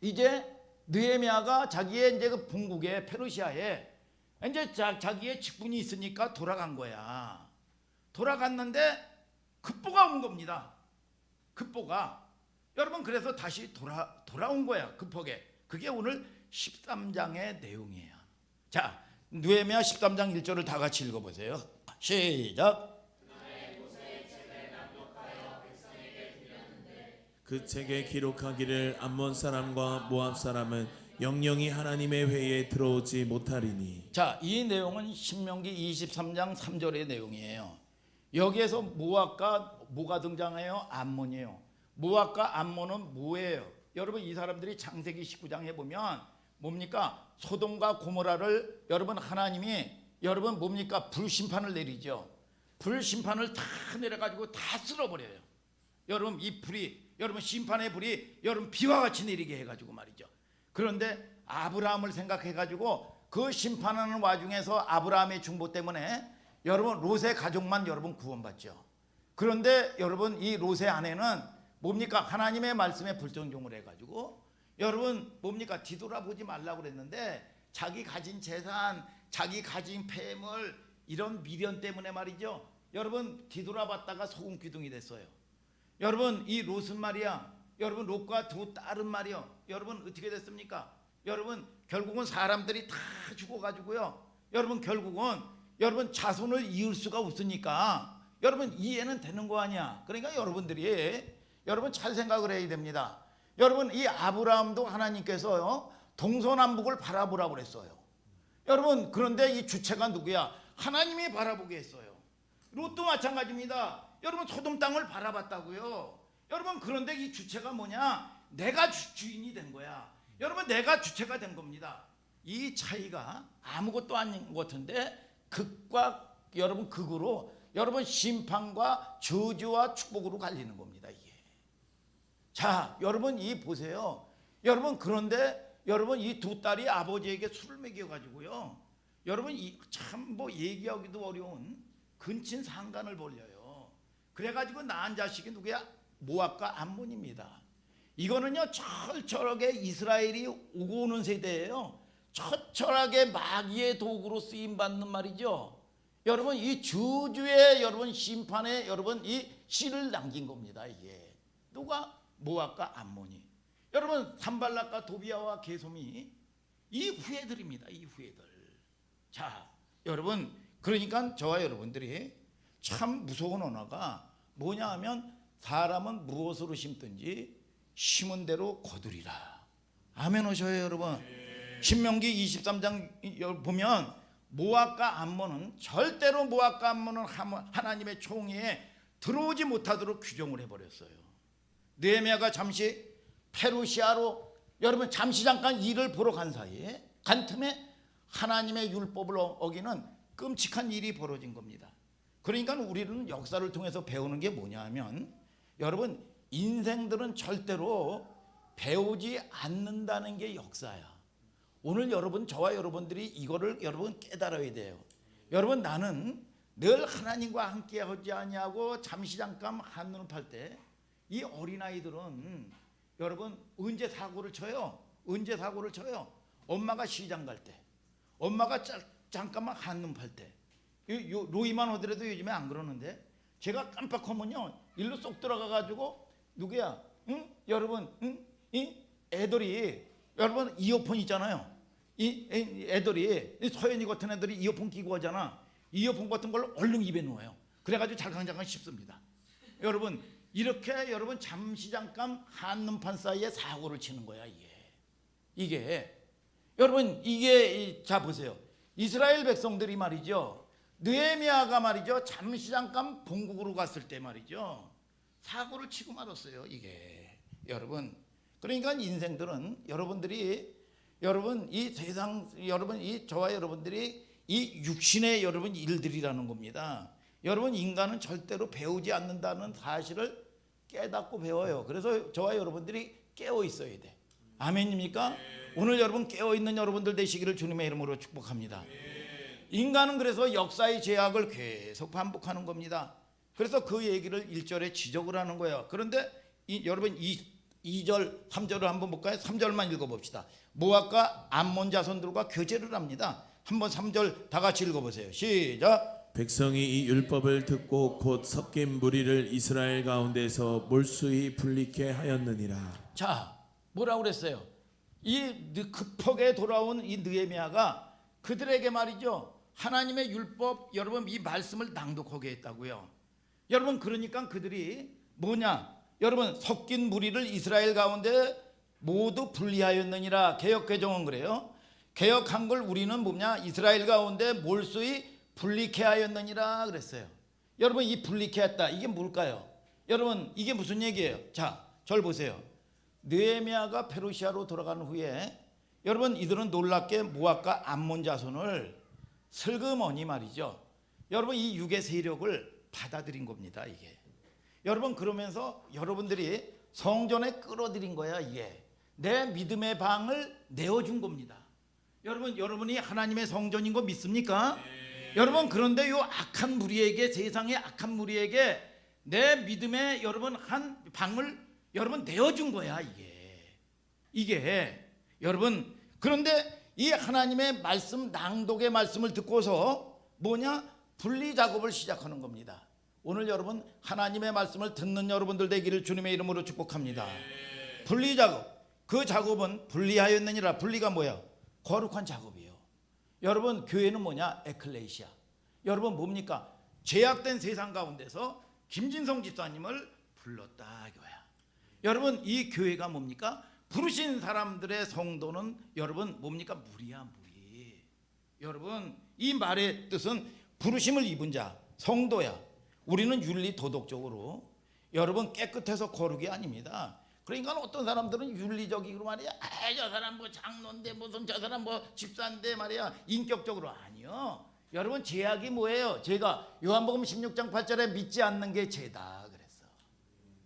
이제 느헤미야가 자기의 이제 그 본국에 페르시아에 이제 자기의 직분이 있으니까 돌아간 거야. 돌아갔는데 급보가 온 겁니다. 급보가. 여러분 그래서 다시 돌아온 거야. 급하게. 그게 오늘 13장의 내용이에요. 자, 느헤미야 13장 1절을 다 같이 읽어보세요. 시작. 그 책에 기록하기를 암몬 사람과 모압 사람은 영영이 하나님의 회에 들어오지 못하리니. 자, 이 내용은 신명기 23장 3절의 내용이에요. 여기에서 모압과 뭐가 등장해요? 암몬이에요. 모압과 암몬은 뭐예요? 여러분 이 사람들이 창세기 19장에 보면 뭡니까? 소돔과 고모라를 여러분 하나님이 여러분 뭡니까? 불심판을 내리죠. 불심판을 다 내려가지고 다 쓸어버려요. 여러분 이 불이 여러분 심판의 불이 여러분 비와 같이 내리게 해가지고 말이죠. 그런데 아브라함을 생각해가지고 그 심판하는 와중에서 아브라함의 중보 때문에 여러분 롯의 가족만 여러분 구원받죠. 그런데 여러분 이 롯의 아내는 뭡니까? 하나님의 말씀에 불순종을 해가지고 여러분 뭡니까? 뒤돌아보지 말라고 그랬는데 자기 가진 재산, 자기 가진 폐물 이런 미련 때문에 말이죠. 여러분 뒤돌아봤다가 소금 기둥이 됐어요. 여러분 이 롯은 말이야. 여러분 롯과 두 딸은 말이요. 여러분 어떻게 됐습니까? 여러분 결국은 사람들이 다 죽어가지고요. 여러분 결국은 여러분 자손을 이을 수가 없으니까 여러분 이해는 되는 거 아니야. 그러니까 여러분들이 여러분 잘 생각을 해야 됩니다. 여러분 이 아브라함도 하나님께서요 동서남북을 바라보라고 그랬어요. 여러분 그런데 이 주체가 누구야? 하나님이 바라보게 했어요. 롯도 마찬가지입니다. 여러분 소돔 땅을 바라봤다고요. 여러분 그런데 이 주체가 뭐냐? 내가 주인이 된 거야. 여러분 내가 주체가 된 겁니다. 이 차이가 아무것도 아닌 것 같은데 극과 여러분 극으로 여러분 심판과 저주와 축복으로 갈리는 겁니다. 이게. 자 여러분 이 보세요. 여러분 그런데 여러분 이 두 딸이 아버지에게 술을 먹여 가지고요. 여러분 이 참 뭐 얘기하기도 어려운 근친 상간을 벌려요. 그래가지고 낳은 자식이 누구야? 모압과 암몬입니다. 이거는요 철저하게 이스라엘이 오고 오는 세대예요. 철저하게 마귀의 도구로 쓰임 받는 말이죠. 여러분 이 저주의 여러분 심판에 여러분 이 씨를 남긴 겁니다. 이게 누가? 모압과 암몬이. 여러분 산발락과 도비아와 게솜이 이 후예들입니다. 이 후예들. 자 여러분 그러니까 저와 여러분들이 참 무서운 언어가 뭐냐 하면 사람은 무엇으로 심든지 심은 대로 거두리라. 아멘 오셔요 여러분. 신명기 23장 보면 모압과 암몬은 절대로 모압과 암몬은 하나님의 총회에 들어오지 못하도록 규정을 해버렸어요. 느헤미야가 잠시 페르시아로 여러분 잠시 잠깐 일을 보러 간 사이에 간 틈에 하나님의 율법을 어기는 끔찍한 일이 벌어진 겁니다. 그러니까 우리는 역사를 통해서 배우는 게 뭐냐 하면 여러분 인생들은 절대로 배우지 않는다는 게 역사야. 오늘 여러분 저와 여러분들이 이거를 여러분 깨달아야 돼요. 여러분 나는 늘 하나님과 함께 하지 아니하고 잠시 잠깐 한눈을 팔 때 이 어린아이들은 여러분 언제 사고를 쳐요? 언제 사고를 쳐요? 엄마가 시장 갈 때, 엄마가 잠깐만 한눈 팔 때. 로이만 오더라도 요즘에 안 그러는데 제가 깜빡하면요 일로 쏙 들어가 가지고 누구야? 응? 여러분 응? 이 애들이 여러분 이어폰 있잖아요. 이 애들이 서연이 같은 애들이 이어폰 끼고 하잖아. 이어폰 같은 걸 얼른 입에 넣어요. 그래가지고 잘강장강 씹습니다. 여러분 이렇게 여러분 잠시 잠깐 한눈판 사이에 사고를 치는 거야 이게 여러분 이게 자 보세요. 이스라엘 백성들이 말이죠. 느헤미야가 말이죠. 잠시 잠깐 본국으로 갔을 때 말이죠. 사고를 치고 말았어요 이게 여러분. 그러니까 인생들은 여러분들이 여러분 이 세상 여러분 이 저와 여러분들이 이 육신의 여러분 일들이라는 겁니다. 여러분 인간은 절대로 배우지 않는다는 사실을 깨닫고 배워요. 그래서 저와 여러분들이 깨어 있어야 돼. 아멘입니까? 오늘 여러분 깨어 있는 여러분들 되시기를 주님의 이름으로 축복합니다. 인간은 그래서 역사의 죄악을 계속 반복하는 겁니다. 그래서 그 얘기를 1절에 지적을 하는 거예요. 그런데 여러분 2절 3절을 한번 볼까요? 3절만 읽어봅시다. 모압과 암몬 자손들과 교제를 합니다. 한번 3절 다 같이 읽어보세요. 시작. 백성이 이 율법을 듣고 곧 섞인 무리를 이스라엘 가운데서 몰수히 분리케 하였느니라. 자, 뭐라고 그랬어요? 이 급하게 돌아온 이 느헤미야가 그들에게 말이죠. 하나님의 율법 여러분 이 말씀을 낭독하게 했다고요. 여러분 그러니까 그들이 뭐냐? 여러분 섞인 무리를 이스라엘 가운데 모두 분리하였느니라. 개역개정은 그래요. 개역 한글 우리는 뭐냐? 이스라엘 가운데 몰수히 분리케 하였느니라 그랬어요. 여러분 이 분리케 했다 이게 뭘까요? 여러분 이게 무슨 얘기예요? 자, 절 보세요. 느헤미야가 페르시아로 돌아간 후에 여러분 이들은 놀랍게 모압과 암몬 자손을 슬그머니 말이죠. 여러분 이 육의 세력을 받아들인 겁니다 이게. 여러분 그러면서 여러분들이 성전에 끌어들인 거야 이게. 내 믿음의 방을 내어준 겁니다. 여러분이 하나님의 성전인 거 믿습니까? 여러분 그런데 요 악한 무리에게 세상의 악한 무리에게 내 믿음의 여러분 한 방을 여러분 내어준 거야 이게 여러분 그런데 이 하나님의 말씀 낭독의 말씀을 듣고서 뭐냐 분리 작업을 시작하는 겁니다. 오늘 여러분 하나님의 말씀을 듣는 여러분들 되기를 주님의 이름으로 축복합니다. 분리 작업 그 작업은 분리하였느니라. 분리가 뭐야? 거룩한 작업이에요. 여러분 교회는 뭐냐? 에클레시아. 여러분 뭡니까? 죄악된 세상 가운데서 김진성 집사님을 불렀다 이거야. 여러분 이 교회가 뭡니까? 부르신 사람들의 성도는 여러분 뭡니까? 무리야 무리. 여러분 이 말의 뜻은 부르심을 입은 자 성도야. 우리는 윤리 도덕적으로 여러분 깨끗해서 거룩이 아닙니다. 그러니까 어떤 사람들은 윤리적이고 말이야. 저 사람 뭐 장로인데 무슨 저 사람 뭐 집사인데 말이야. 인격적으로 아니요. 여러분 죄악이 뭐예요? 죄가 요한복음 16장 8절에 믿지 않는 게 죄다 그랬어.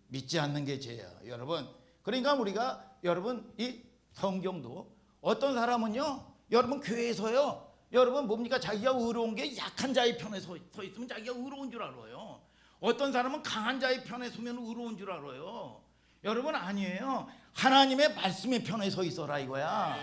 믿지 않는 게 죄야. 여러분 그러니까 우리가 여러분 이 성경도 어떤 사람은요. 여러분 교회에서요. 여러분 뭡니까? 자기가 의로운 게 약한 자의 편에 서 있으면 자기가 의로운 줄 알아요. 어떤 사람은 강한 자의 편에 서면 의로운 줄 알아요. 여러분 아니에요. 하나님의 말씀의 편에 서 있어라 이거야.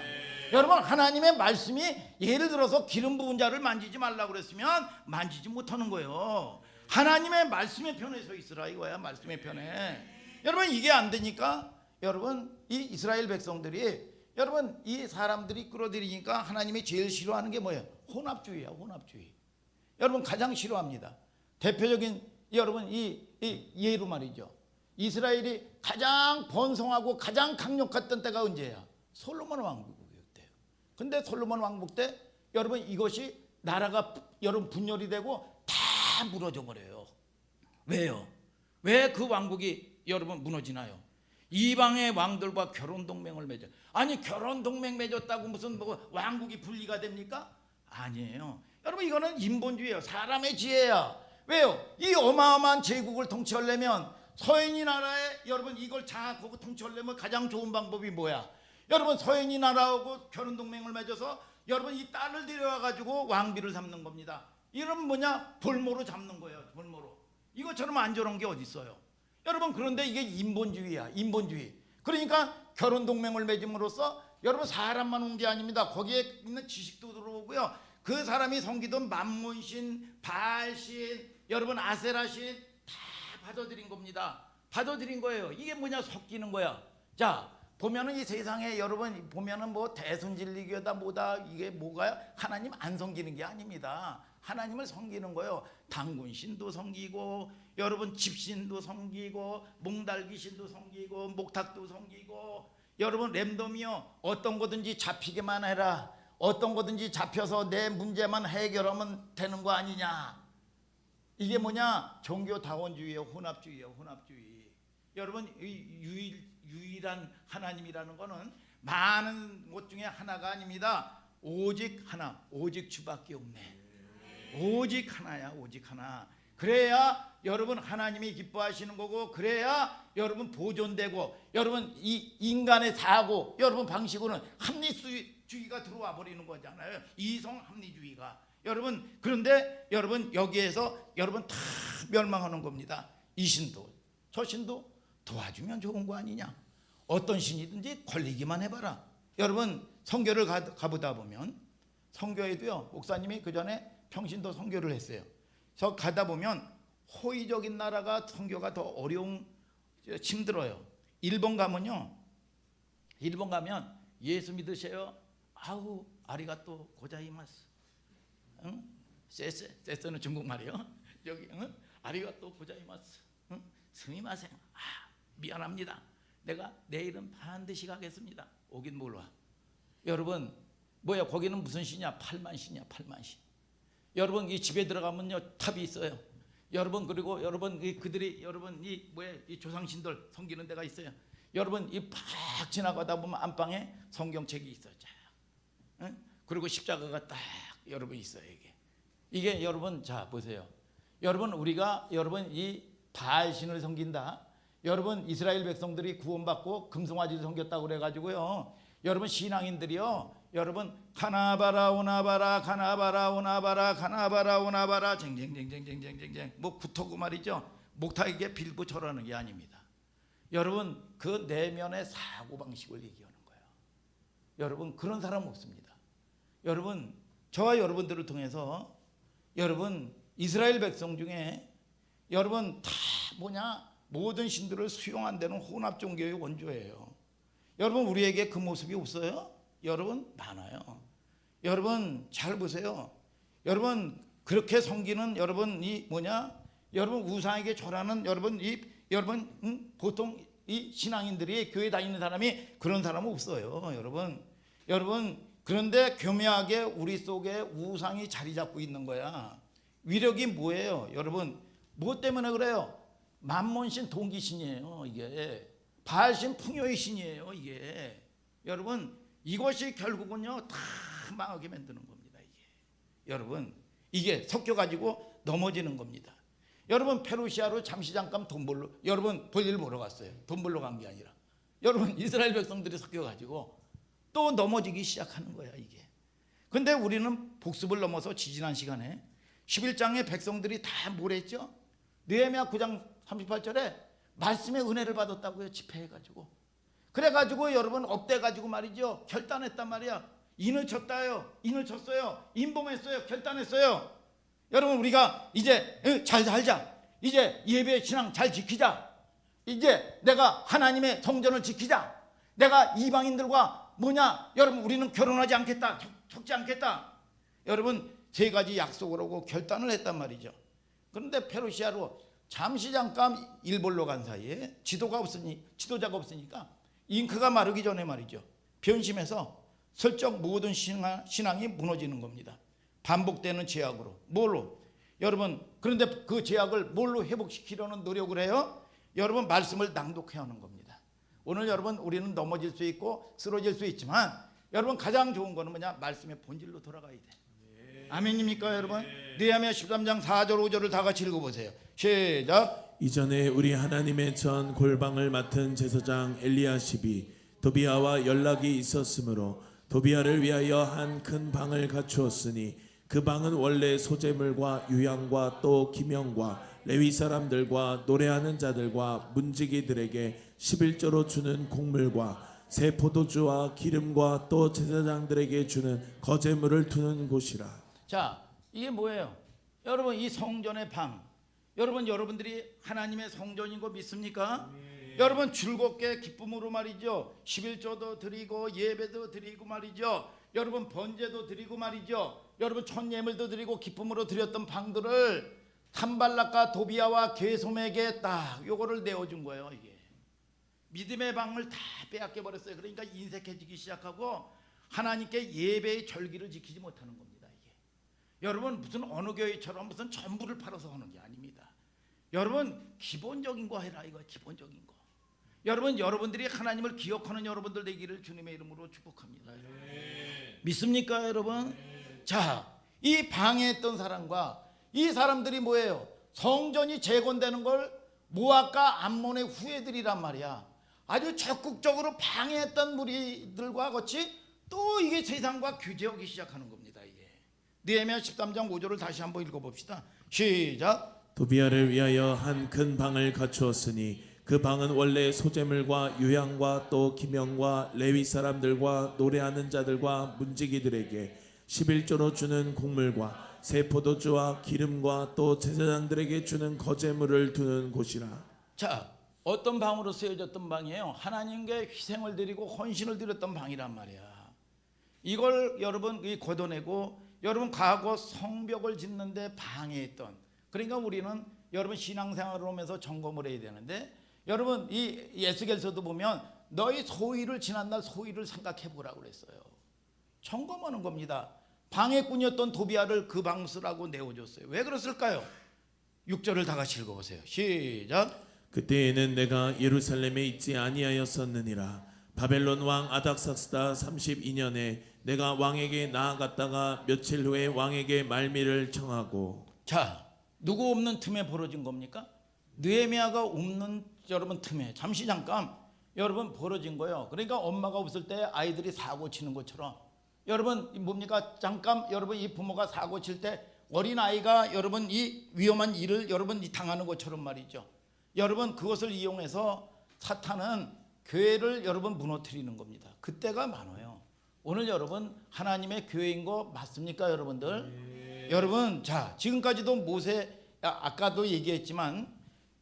여러분 하나님의 말씀이 예를 들어서 기름 부은 자를 만지지 말라고 그랬으면 만지지 못하는 거예요. 하나님의 말씀의 편에 서 있으라 이거야. 말씀의 편에. 여러분 이게 안 되니까 여러분 이 이스라엘 백성들이 여러분 이 사람들이 끌어들이니까 하나님이 제일 싫어하는 게 뭐예요? 혼합주의야. 혼합주의. 여러분 가장 싫어합니다. 대표적인 여러분 이 예로 말이죠. 이스라엘이 가장 번성하고 가장 강력했던 때가 언제야? 솔로몬 왕국 때요. 근데 솔로몬 왕국 때 여러분 이것이 나라가 여러분 분열이 되고 다 무너져 버려요. 왜요? 왜 그 왕국이 여러분 무너지나요? 이방의 왕들과 결혼 동맹을 맺어. 아니 결혼 동맹 맺었다고 무슨 뭐 왕국이 분리가 됩니까? 아니에요. 여러분 이거는 인본주의예요. 사람의 지혜야. 왜요? 이 어마어마한 제국을 통치하려면 서인이 나라에 여러분 이걸 장악하고 통치하려면 가장 좋은 방법이 뭐야? 여러분 서인이 나라하고 결혼 동맹을 맺어서 여러분 이 딸을 데려와 가지고 왕비를 삼는 겁니다. 이런 뭐냐? 볼모로 잡는 거예요. 볼모로. 이것처럼 안 저런 게 어디 있어요? 여러분 그런데 이게 인본주의야. 인본주의. 그러니까 결혼 동맹을 맺음으로써 여러분 사람만 온 게 아닙니다. 거기에 있는 지식도 들어오고요. 그 사람이 섬기던 만몬신, 바알신, 여러분 아세라신 다 받아들인 겁니다. 받아들인 거예요. 이게 뭐냐? 섞이는 거야. 자 보면은 이 세상에 여러분 보면은 뭐 대순진리교다 뭐다 이게 뭐가요? 하나님 안 섬기는 게 아닙니다. 하나님을 섬기는 거예요. 당군신도 섬기고 여러분 집신도 섬기고 몽달기신도 섬기고 목탁도 섬기고 여러분 랜덤이요. 어떤 거든지 잡히게만 해라. 어떤 거든지 잡혀서 내 문제만 해결하면 되는 거 아니냐. 이게 뭐냐? 종교다원주의예요. 혼합주의예요. 혼합주의. 여러분 유일한 하나님이라는 거는 많은 것 중에 하나가 아닙니다. 오직 하나. 오직 주밖에 없네. 오직 하나야. 오직 하나. 그래야 여러분 하나님이 기뻐하시는 거고 그래야 여러분 보존되고 여러분 이 인간의 사고 여러분 방식으로는 합리주의가 들어와 버리는 거잖아요. 이성 합리주의가. 여러분 그런데 여러분 여기에서 여러분 다 멸망하는 겁니다. 이 신도 저 신도 도와주면 좋은 거 아니냐. 어떤 신이든지 걸리기만 해봐라. 여러분 선교를 가보다 보면 선교에도요 목사님이 그 전에 평신도 선교를 했어요. 저 가다 보면 호의적인 나라가 선교가 더 어려운 힘들어요. 일본 가면요. 일본 가면 예수 믿으세요. 아우 아리가또 고자이마스. 응? 세세는 중국말이요. 여기 응? 아리가또 고자이마스. 응? 스미마생. 아 미안합니다. 내가 내일은 반드시 가겠습니다. 오긴 뭘 와. 여러분 뭐야 거기는 무슨 신이야? 8만 신이야. 8만 신. 여러분 이 집에 들어가면요 탑이 있어요. 여러분 그리고 여러분 그들이 여러분 이 조상신들 섬기는 데가 있어요. 여러분 이 팍 지나가다 보면 안방에 성경책이 있어요. 응? 그리고 십자가가 딱 여러분 있어요. 이게 여러분 자 보세요. 여러분 우리가 여러분 이 바알신을 섬긴다. 여러분 이스라엘 백성들이 구원받고 금송아지를 섬겼다고 그래가지고요. 여러분 신앙인들이요. 여러분 가나바라 오나바라 가나바라 오나바라 가나바라 오나바라 쟁쟁쟁쟁쟁쟁쟁 뭐 붙어고 말이죠. 목탁에게 빌고 절하는 게 아닙니다. 여러분 그 내면의 사고방식을 얘기하는 거예요. 여러분 그런 사람 없습니다. 여러분 저와 여러분들을 통해서 여러분 이스라엘 백성 중에 여러분 다 뭐냐 모든 신들을 수용한 데는 혼합 종교의 원조예요. 여러분 우리에게 그 모습이 없어요? 여러분 많아요. 여러분 잘 보세요. 여러분 그렇게 섬기는 여러분 이 뭐냐? 여러분 우상에게 절하는 여러분 보통 이 신앙인들이 교회 다니는 사람이 그런 사람은 없어요. 여러분 그런데 교묘하게 우리 속에 우상이 자리 잡고 있는 거야. 위력이 뭐예요? 여러분 뭐 때문에 그래요? 만몬신 동기신이에요. 이게 바알신 풍요의 신이에요. 이게 여러분 이것이 결국은요 다 망하게 만드는 겁니다. 이게 여러분 이게 섞여 가지고 넘어지는 겁니다. 여러분 페르시아로 잠시 잠깐 돈 벌러 여러분 볼일 보러 갔어요. 돈 벌러 간 게 아니라 여러분 이스라엘 백성들이 섞여 가지고 또 넘어지기 시작하는 거야 이게. 근데 우리는 복습을 넘어서 지지난 시간에 11장의 백성들이 다 뭘 했죠? 느헤미야 9장 38절에 말씀의 은혜를 받았다고요. 집회해가지고 그래가지고 여러분 업돼가지고 말이죠 결단했단 말이야. 인을 쳤다요. 인을 쳤어요. 인봉했어요. 결단했어요. 여러분 우리가 이제 잘 살자. 이제 예배 신앙 잘 지키자. 이제 내가 하나님의 성전을 지키자. 내가 이방인들과 뭐냐 여러분 우리는 결혼하지 않겠다. 섞지 않겠다. 여러분 세 가지 약속을 하고 결단을 했단 말이죠. 그런데 페르시아로 잠시 잠깐 일본로 간 사이에 지도자가 없으니까 잉크가 마르기 전에 말이죠. 변심해서 슬쩍 모든 신앙이 무너지는 겁니다. 반복되는 제약으로. 뭘로? 여러분, 그런데 그 제약을 뭘로 회복시키려는 노력을 해요? 여러분, 말씀을 낭독해야 하는 겁니다. 오늘 여러분, 우리는 넘어질 수 있고 쓰러질 수 있지만 여러분, 가장 좋은 거는 뭐냐? 말씀의 본질로 돌아가야 돼. 아멘입니까 여러분? 느헤미야 13장 4절 5절을 다 같이 읽어보세요. 시작. 이전에 우리 하나님의 전 골방을 맡은 제사장 엘리야십이 도비야와 연락이 있었으므로 도비야를 위하여 한 큰 방을 갖추었으니 그 방은 원래 소재물과 유향과 또 기명과 레위 사람들과 노래하는 자들과 문지기들에게 11조로 주는 곡물과 새 포도주와 기름과 또 제사장들에게 주는 거제물을 두는 곳이라. 자, 이게 뭐예요? 여러분, 이 성전의 방, 여러분들이 하나님의 성전인 거 믿습니까? 여러분, 즐겁게 기쁨으로 말이죠, 11조도 드리고 예배도 드리고 말이죠, 여러분 번제도 드리고 말이죠, 여러분 천예물도 드리고 기쁨으로 드렸던 방들을 산발락과 도비야와 게솜에게 딱 요거를 내어준 거예요. 이게 믿음의 방을 다 빼앗겨 버렸어요. 그러니까 인색해지기 시작하고 하나님께 예배의 절기를 지키지 못하는 겁니다. 이게 여러분, 무슨 어느 교회처럼 무슨 전부를 팔아서 하는 게 아닙니다. 여러분, 기본적인 거 해라. 이거 기본적인 거. 여러분, 여러분들이 하나님을 기억하는 여러분들 되기를 주님의 이름으로 축복합니다. 믿습니까 여러분? 자, 이 방해했던 사람과 이 사람들이 뭐예요? 성전이 재건되는 걸 모압과 암몬의 후예들이란 말이야. 아주 적극적으로 방해했던 무리들과 같이 또 이게 세상과 규제하기 시작하는 겁니다. 이게 느헤미야 13장 5절을 다시 한번 읽어봅시다. 시작. 도비야를 위하여 한 큰 방을 갖추었으니 그 방은 원래 소재물과 유향과 또 기명과 레위 사람들과 노래하는 자들과 문지기들에게 11조로 주는 곡물과 새 포도주와 기름과 또 제사장들에게 주는 거제물을 두는 곳이라. 자, 어떤 방으로 쓰여졌던 방이에요? 하나님께 희생을 드리고 헌신을 드렸던 방이란 말이야. 이걸 여러분 걷어내고 여러분 과거 성벽을 짓는데 방해했던, 그러니까 우리는 여러분 신앙생활을 하면서 점검을 해야 되는데, 여러분 이 에스겔서도 보면 너희 소위를 지난날 소위를 생각해 보라고 그랬어요. 점검하는 겁니다. 방해꾼이었던 도비야를 그 방수라고 내어줬어요. 왜 그랬을까요? 6절을 다 같이 읽어보세요. 시작. 그때에는 내가 예루살렘에 있지 아니하였었느니라. 바벨론 왕 아닥사스다 32년에 내가 왕에게 나아갔다가 며칠 후에 왕에게 말미를 청하고. 자, 누구 없는 틈에 벌어진 겁니까? 느헤미야가 없는 여러분 틈에 잠시 잠깐 여러분 벌어진 거예요. 그러니까 엄마가 없을 때 아이들이 사고 치는 것처럼 여러분 뭡니까? 잠깐 여러분 이 부모가 사고 칠 때 어린 아이가 여러분 이 위험한 일을 여러분 당하는 것처럼 말이죠. 여러분 그것을 이용해서 사탄은 교회를 여러분 무너뜨리는 겁니다. 그때가 많아요. 오늘 여러분 하나님의 교회인 거 맞습니까 여러분들? 여러분, 자, 지금까지도 모세, 아까도 얘기했지만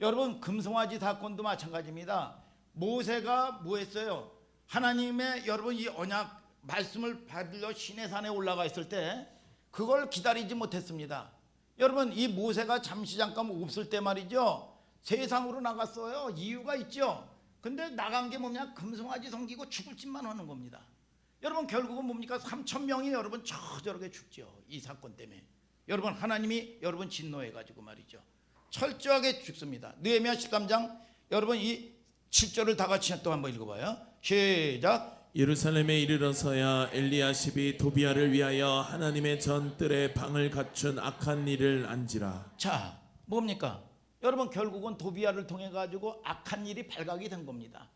여러분 금송아지 사건도 마찬가지입니다. 모세가 뭐 했어요? 하나님의 여러분 이 언약 말씀을 받으려 시내산에 올라가 있을 때 그걸 기다리지 못했습니다. 여러분 이 모세가 잠시 잠깐 없을 때 말이죠, 세상으로 나갔어요. 이유가 있죠. 근데 나간 게 뭐냐? 금송아지 섬기고 죽을 짓만 하는 겁니다. 여러분 결국은 뭡니까? 3,000명이 여러분 저렇게 죽죠. 이 사건 때문에. 여러분 하나님이 여러분 진노해가지고 말이죠, 철저하게 죽습니다. 느헤미야 13장 여러분 이 7절을 다 같이 또 한번 읽어봐요. 시작. 예루살렘에 이르러서야 엘리야십이 도비야를 위하여 하나님의 전뜰에 방을 갖춘 악한 일을 안지라. 자, 뭡니까? 여러분 결국은 도비야를 통해 가지고 악한 일이 발각이 된 겁니다.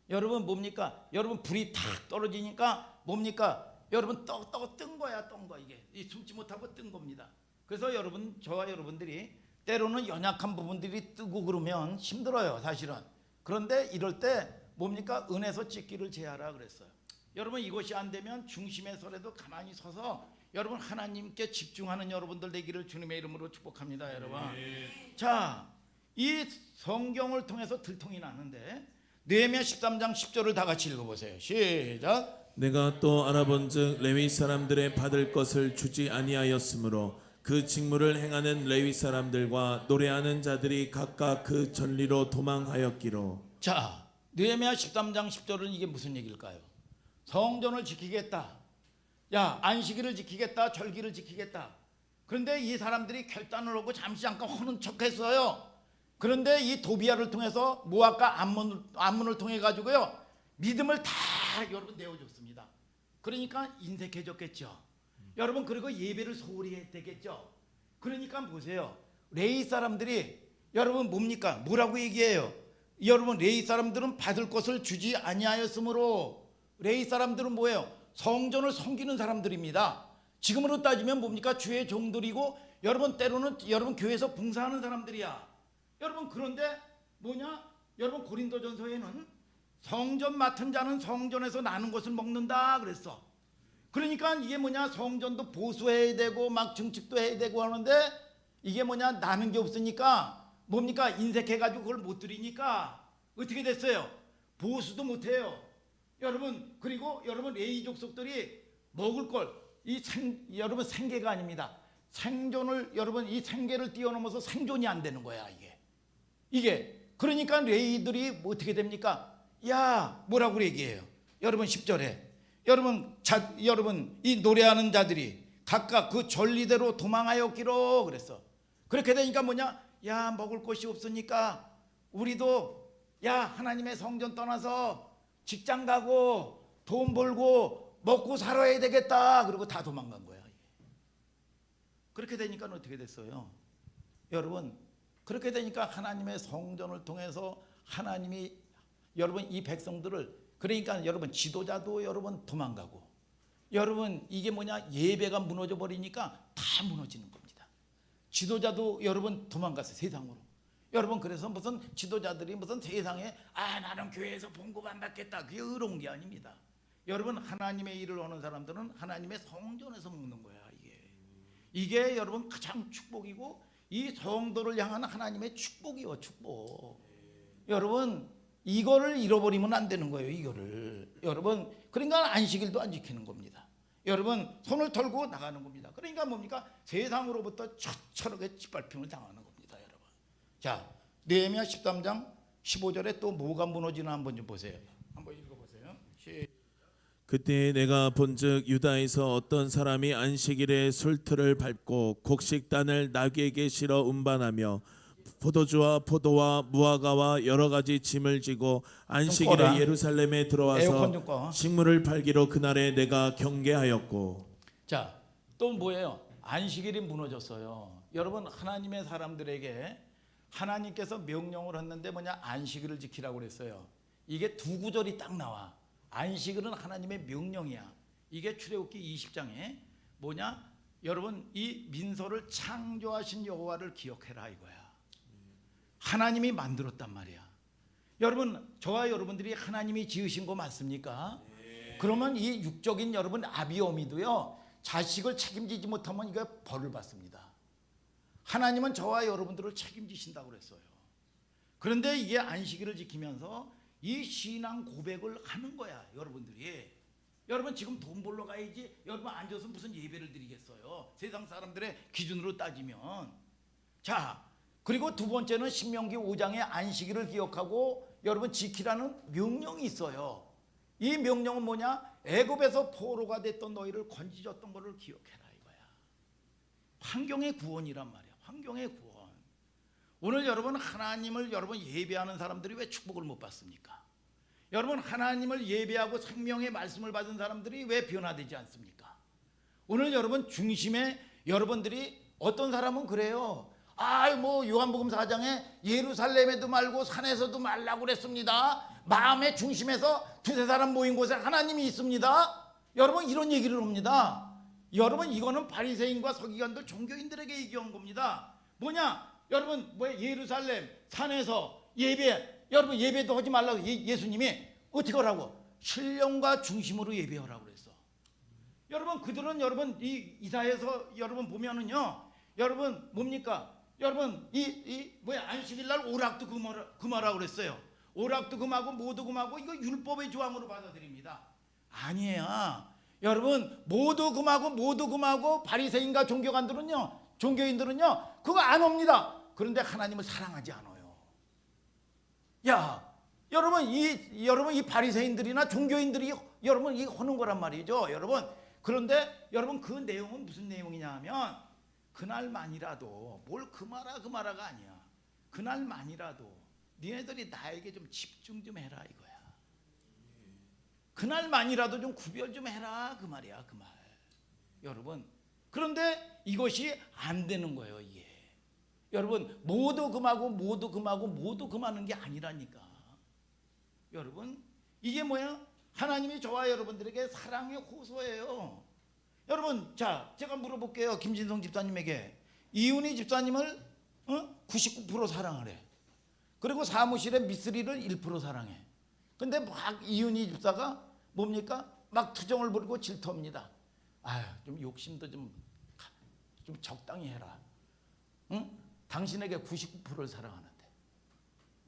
여러분 뭡니까? 여러분 불이 탁 떨어지니까 뭡니까? 여러분 뜬 거야, 뜬 거. 이게 숨지 못하고 뜬 겁니다. 그래서 여러분, 저와 여러분들이 때로는 연약한 부분들이 뜨고 그러면 힘들어요 사실은. 그런데 이럴 때 뭡니까? 은에서 찢기를 제하라 그랬어요. 여러분 이것이 안 되면 중심에 서라도 가만히 서서 여러분 하나님께 집중하는 여러분들 되기를 주님의 이름으로 축복합니다. 여러분, 자, 이 성경을 통해서 들통이 나는데 느헤미야 13장 10절을 다 같이 읽어보세요. 시작. 내가 또 알아본즉 레위 사람들의 받을 것을 주지 아니하였으므로 그 직무를 행하는 레위 사람들과 노래하는 자들이 각각 그 전리로 도망하였기로. 자, 느헤미야 13장 10절은 이게 무슨 얘기일까요? 성전을 지키겠다. 야, 안식일을 지키겠다. 절기를 지키겠다. 그런데 이 사람들이 결단을 하고 잠시 잠깐 허는 척했어요. 그런데 이 도비아를 통해서 모압과 암몬을 통해 가지고요, 믿음을 다 여러분 내어줬습니다. 그러니까 인색해졌겠죠. 여러분, 그리고 예배를 소홀히 했겠죠. 그러니까 보세요. 레위 사람들이 여러분 뭡니까? 뭐라고 얘기해요? 여러분, 레위 사람들은 받을 것을 주지 아니하였으므로. 레위 사람들은 뭐예요? 성전을 섬기는 사람들입니다. 지금으로 따지면 뭡니까? 주의 종들이고, 여러분 때로는 여러분 교회에서 봉사하는 사람들이야. 여러분, 그런데 뭐냐? 여러분, 고린도전서에는 성전 맡은 자는 성전에서 나는 것을 먹는다 그랬어. 그러니까 이게 뭐냐? 성전도 보수해야 되고 막 증축도 해야 되고 하는데 이게 뭐냐? 나는 게 없으니까 뭡니까? 인색해가지고 그걸 못 드리니까 어떻게 됐어요? 보수도 못해요. 여러분, 그리고 여러분 레위 족속들이 먹을 걸 여러분 생계가 아닙니다. 생존을 여러분 이 생계를 뛰어넘어서 생존이 안 되는 거야 이게. 그러니까 레위들이 어떻게 됩니까? 야, 뭐라고 얘기해요? 여러분 10절에 여러분 이 노래하는 자들이 각각 그 전리대로 도망하였기로 그랬어. 그렇게 되니까 뭐냐? 야, 먹을 것이 없으니까 우리도 야, 하나님의 성전 떠나서 직장 가고 돈 벌고 먹고 살아야 되겠다. 그리고 다 도망간 거야. 그렇게 되니까 어떻게 됐어요? 여러분, 그렇게 되니까 하나님의 성전을 통해서 하나님이 여러분 이 백성들을, 그러니까 여러분 지도자도 여러분 도망가고, 여러분 이게 뭐냐? 예배가 무너져 버리니까 다 무너지는 겁니다. 지도자도 여러분 도망갔어요, 세상으로. 여러분, 그래서 무슨 지도자들이 무슨 세상에 나는 교회에서 봉급 안 받겠다, 그게 의로운 게 아닙니다. 여러분, 하나님의 일을 하는 사람들은 하나님의 성전에서 먹는 거야. 이게 여러분 가장 축복이고, 이 성도를 향한 하나님의 축복이요, 축복. 여러분, 이거를 잃어버리면 안 되는 거예요. 이거를 여러분, 그러니까 안식일도 안 지키는 겁니다. 여러분, 손을 털고 나가는 겁니다. 그러니까 뭡니까? 세상으로부터 처처하게 짓밟힘을 당하는 겁니다, 여러분. 자, 느헤미야 13장 15절에 또 뭐가 무너지나 한번 좀 보세요. 한번 읽어보세요. 그때 내가 본즉 유다에서 어떤 사람이 안식일에 술틀을 밟고 곡식단을 나귀에게 실어 운반하며 포도주와 포도와 무화과와 여러 가지 짐을 지고 안식일에 예루살렘에 에어컨 좀 들어와서 꺼. 식물을 팔기로 그날에 내가 경계하였고. 자, 또 뭐예요? 안식일이 무너졌어요. 여러분, 하나님의 사람들에게 하나님께서 명령을 했는데 뭐냐? 안식일을 지키라고 그랬어요. 이게 두 구절이 딱 나와. 안식일은 하나님의 명령이야. 이게 출애굽기 20장에 뭐냐? 여러분, 이 민서를 창조하신 여호와를 기억해라 이거야. 하나님이 만들었단 말이야. 여러분, 저와 여러분들이 하나님이 지으신 거 맞습니까? 그러면 이 육적인 여러분 아비어미도요, 자식을 책임지지 못하면 이거 벌을 받습니다. 하나님은 저와 여러분들을 책임지신다고 그랬어요. 그런데 이게 안식일을 지키면서 이 신앙 고백을 하는 거야, 여러분들이. 여러분, 지금 돈 벌러 가야지 여러분 앉아서 무슨 예배를 드리겠어요, 세상 사람들의 기준으로 따지면. 자, 그리고 두 번째는 신명기 5장의 안식일을 기억하고 여러분 지키라는 명령이 있어요. 이 명령은 뭐냐? 애굽에서 포로가 됐던 너희를 건지셨던 것을 기억해라 이거야. 환경의 구원이란 말이야. 환경의 구원. 오늘 여러분, 하나님을 여러분 예배하는 사람들이 왜 축복을 못 받습니까? 여러분, 하나님을 예배하고 생명의 말씀을 받은 사람들이 왜 변화되지 않습니까? 오늘 여러분 중심에 여러분들이, 어떤 사람은 그래요. 뭐 요한복음 4장에 예루살렘에도 말고 산에서도 말라고 그랬습니다. 마음의 중심에서 두세 사람 모인 곳에 하나님이 있습니다. 여러분, 이런 얘기를 합니다. 여러분, 이거는 바리새인과 서기관들, 종교인들에게 얘기한 겁니다. 뭐냐? 여러분, 예루살렘 산에서 예배, 여러분 예배도 하지 말라고 예수님이 어떻게 하라고? 신령과 중심으로 예배하라고 그랬어. 여러분, 그들은 여러분 이 이사야서 여러분 보면은요, 여러분 뭡니까? 여러분 안식일 날 오락도 금하라고 그랬어요. 오락도 금하고 모도 금하고, 이거 율법의 조항으로 받아들입니다. 아니에요. 여러분, 모도 금하고 바리새인과 종교관들은요, 종교인들은요 그거 안 옵니다. 그런데 하나님을 사랑하지 않아요. 야, 여러분 이 바리새인들이나 종교인들이 여러분 이 하는 거란 말이죠, 여러분. 그런데 여러분 그 내용은 무슨 내용이냐 하면 그날만이라도 뭘 그 마라가 아니야. 그날만이라도 니네들이 나에게 좀 집중 좀 해라 이거야. 그날만이라도 좀 구별 좀 해라 그 말이야, 그 말. 여러분, 그런데 이것이 안 되는 거예요, 이게. 여러분, 모두 금하는 게 아니라니까. 여러분, 이게 뭐야? 하나님이 저와 여러분들에게 사랑의 호소예요. 여러분, 자, 제가 물어볼게요. 김진성 집사님에게. 이윤희 집사님을 99% 사랑하래. 그리고 사무실에 미쓰리를 1% 사랑해. 근데 막 이윤희 집사가 뭡니까? 막 투정을 부리고 질투합니다. 아유, 좀 욕심도 좀 적당히 해라. 응? 당신에게 99%를 사랑하는데,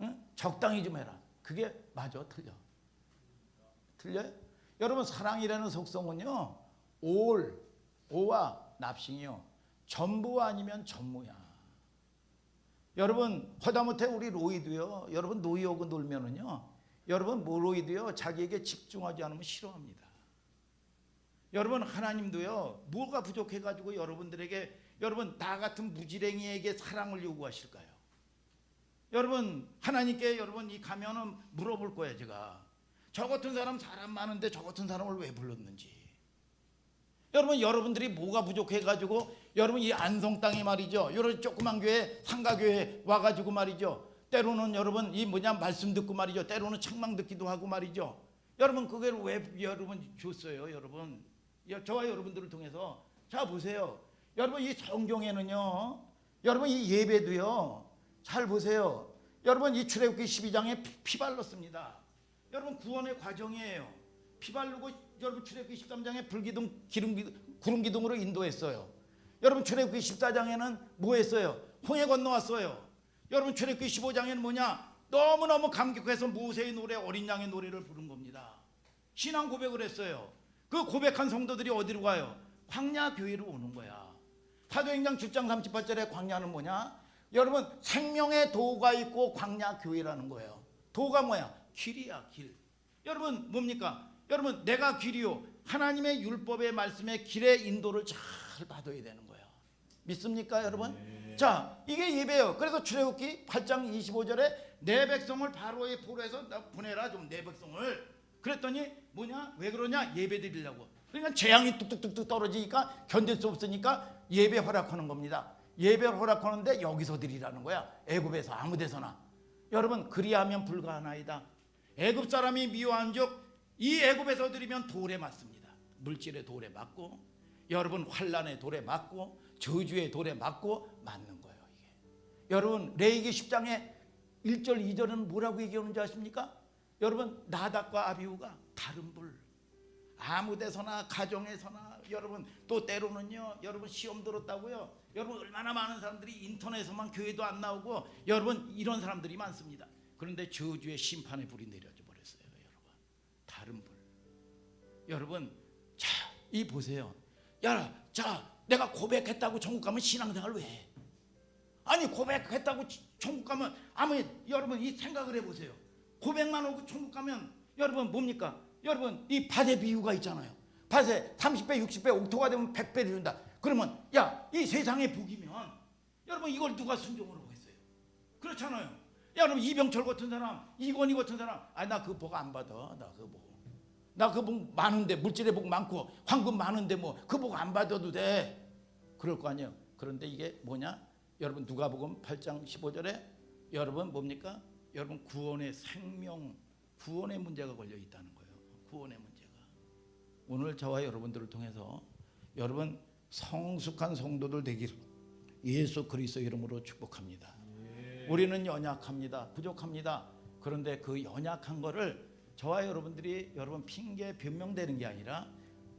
응? 적당히 좀 해라. 그게 맞아, 틀려? 틀려요? 여러분, 사랑이라는 속성은요, 오와 납싱이요, 전부 아니면 전무야. 여러분, 허다못해 우리 로이도요, 여러분 노이하고 놀면은요, 여러분 로이도요 자기에게 집중하지 않으면 싫어합니다. 여러분, 하나님도요 뭐가 부족해가지고 여러분들에게, 여러분 나 같은 무지랭이에게 사랑을 요구하실까요? 여러분, 하나님께 여러분 이 가면은 물어볼 거예요. 제가 저 같은 사람 많은데 저 같은 사람을 왜 불렀는지. 여러분, 여러분들이 뭐가 부족해가지고 여러분 이 안성 땅에 말이죠, 여러 조그만 교회 상가교회 와가지고 말이죠, 때로는 여러분 이 말씀 듣고 말이죠, 때로는 책망 듣기도 하고 말이죠. 여러분 그걸 왜 여러분 줬어요? 여러분, 저와 여러분들을 통해서 자 보세요. 여러분 이 성경에는요, 여러분 이 예배도요, 잘 보세요. 여러분 이 출애굽기 12장에 피 발랐습니다. 여러분 구원의 과정이에요. 피 바르고 여러분 출애굽기 13장에 구름 기둥으로 인도했어요. 여러분 출애굽기 14장에는 뭐 했어요? 홍해 건너왔어요. 여러분 출애굽기 15장에는 뭐냐? 너무너무 감격해서 모세의 노래, 어린 양의 노래를 부른 겁니다. 신앙 고백을 했어요. 그 고백한 성도들이 어디로 가요? 광야 교회로 오는 거야. 사도행전 7장 38절에 광야는 뭐냐? 여러분 생명의 도가 있고 광야 교회라는 거예요. 도가 뭐야? 길이야, 길. 여러분 뭡니까? 여러분 내가 길이요, 하나님의 율법의 말씀의 길의 인도를 잘 받아야 되는 거예요. 믿습니까 여러분? 네. 자, 이게 예배예요. 그래서 출애굽기 8장 25절에 내 백성을 바로의 포로에서 보내라 좀, 내 백성을. 그랬더니 뭐냐? 왜 그러냐? 예배 드리려고. 그러니까 재앙이 뚝뚝뚝뚝 떨어지니까 견딜 수 없으니까 예배 허락하는 겁니다. 예배를 허락하는데 여기서 드리라는 거야. 애굽에서 아무 데서나. 여러분 그리하면 불가하나이다. 애굽 사람이 미워한즉 이 애굽에서 드리면 돌에 맞습니다. 물질의 돌에 맞고, 여러분 환난의 돌에 맞고, 저주의 돌에 맞고 맞는 거예요. 이게 여러분 레위기 10장에 1절 2절은 뭐라고 얘기하는지 아십니까? 여러분 나답과 아비후가 다른 불, 아무 데서나 가정에서나, 여러분 또 때로는요 여러분 시험 들었다고요, 여러분 얼마나 많은 사람들이 인터넷에서만 교회도 안 나오고 여러분 이런 사람들이 많습니다. 그런데 저주의 심판의 불이 내려져 버렸어요. 여러분 다른 불. 여러분 자, 이 보세요. 야, 자 내가 고백했다고 천국 가면 신앙생활 왜 해? 아니 고백했다고 천국 가면 아무, 여러분 이 생각을 해보세요. 고백만 하고 천국 가면 여러분 뭡니까? 여러분 이 밭의 비유가 있잖아요. 밭에 30배 60배 옥토가 되면 100배를 준다. 그러면 야, 이 세상의 복이면 여러분 이걸 누가 순종을 하겠어요? 그렇잖아요. 야, 여러분 이병철 같은 사람, 이건희 같은 사람, 아니 나 그 복 안 받아. 나 그 복 많은데, 물질의 복 많고 황금 많은데 뭐 그 복 안 받아도 돼. 그럴 거 아니에요. 그런데 이게 뭐냐? 여러분 누가복음 8장 15절에 여러분 뭡니까? 여러분 구원의 생명, 구원의 문제가 걸려 있다는 거예요. 구원의 문제가. 오늘 저와 여러분들을 통해서 여러분 성숙한 성도들 되기를 예수 그리스도 이름으로 축복합니다. 우리는 연약합니다. 부족합니다. 그런데 그 연약한 거를 저와 여러분들이 여러분 핑계 변명되는 게 아니라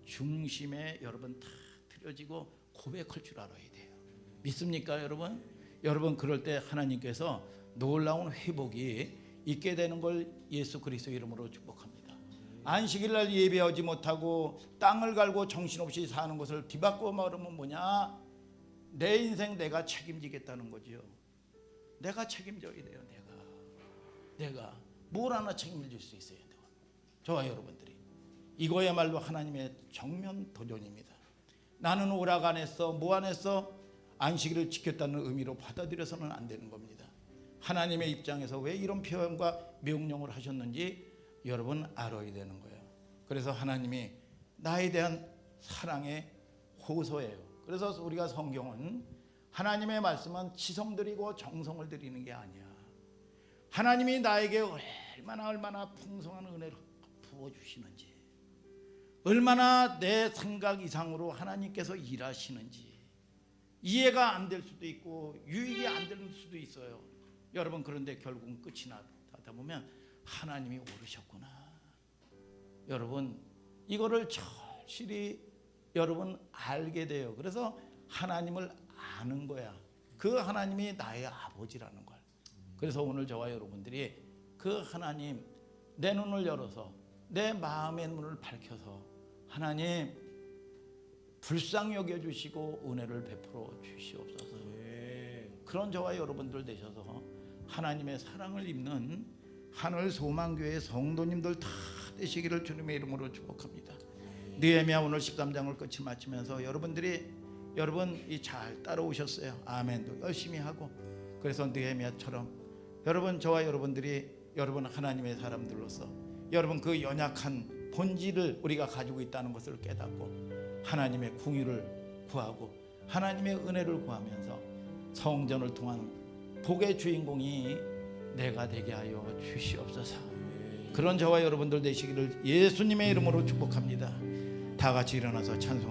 중심에 여러분 다 들여지고 고백할 줄 알아야 돼요. 믿습니까 여러분? 여러분 그럴 때 하나님께서 놀라운 회복이 있게 되는 걸 예수 그리스도 이름으로 축복합니다. 안식일 날 예배하지 못하고 땅을 갈고 정신없이 사는 것을 비박고 말하면 뭐냐? 내 인생 내가 책임지겠다는 거지요. 내가 책임져야 돼요. 내가 뭘 하나 책임질 수 있어야 돼요. 저와 여러분들이 이거야말로 하나님의 정면 도전입니다. 나는 오락 안 했어, 뭐 안 했어, 안식일을 지켰다는 의미로 받아들여서는 안 되는 겁니다. 하나님의 입장에서 왜 이런 표현과 명령을 하셨는지 여러분 알아야 되는 거예요. 그래서 하나님이 나에 대한 사랑의 호소예요. 그래서 우리가 성경은 하나님의 말씀은 지성드리고 정성을 드리는 게 아니야. 하나님이 나에게 얼마나 풍성한 은혜를 부어주시는지, 얼마나 내 생각 이상으로 하나님께서 일하시는지 이해가 안 될 수도 있고 유익이 안 될 수도 있어요. 여러분, 그런데 결국은 끝이 나다 보면 하나님이 오르셨구나. 여러분, 이거를 절실히 여러분 알게 돼요. 그래서 하나님을 아는 거야. 그 하나님이 나의 아버지라는 걸. 그래서 오늘 저와 여러분들이 그 하나님, 내 눈을 열어서 내 마음의 문을 밝혀서 하나님 불쌍히 여겨주시고 은혜를 베풀어 주시옵소서. 그런 저와 여러분들 되셔서 하나님의 사랑을 입는 하늘 소망교회 성도님들 다 되시기를 주님의 이름으로 축복합니다. 느헤미야 오늘 13장을 끝이 마치면서 여러분 이 잘 따라오셨어요. 아멘도 열심히 하고. 그래서 느헤미야처럼 여러분, 저와 여러분들이 여러분 하나님의 사람들로서 여러분 그 연약한 본질을 우리가 가지고 있다는 것을 깨닫고 하나님의 궁유를 구하고 하나님의 은혜를 구하면서 성전을 통한 복의 주인공이 내가 되게 하여 주시옵소서. 그런 저와 여러분들 되시기를 예수님의 이름으로 축복합니다. 다 같이 일어나서 찬송합시다.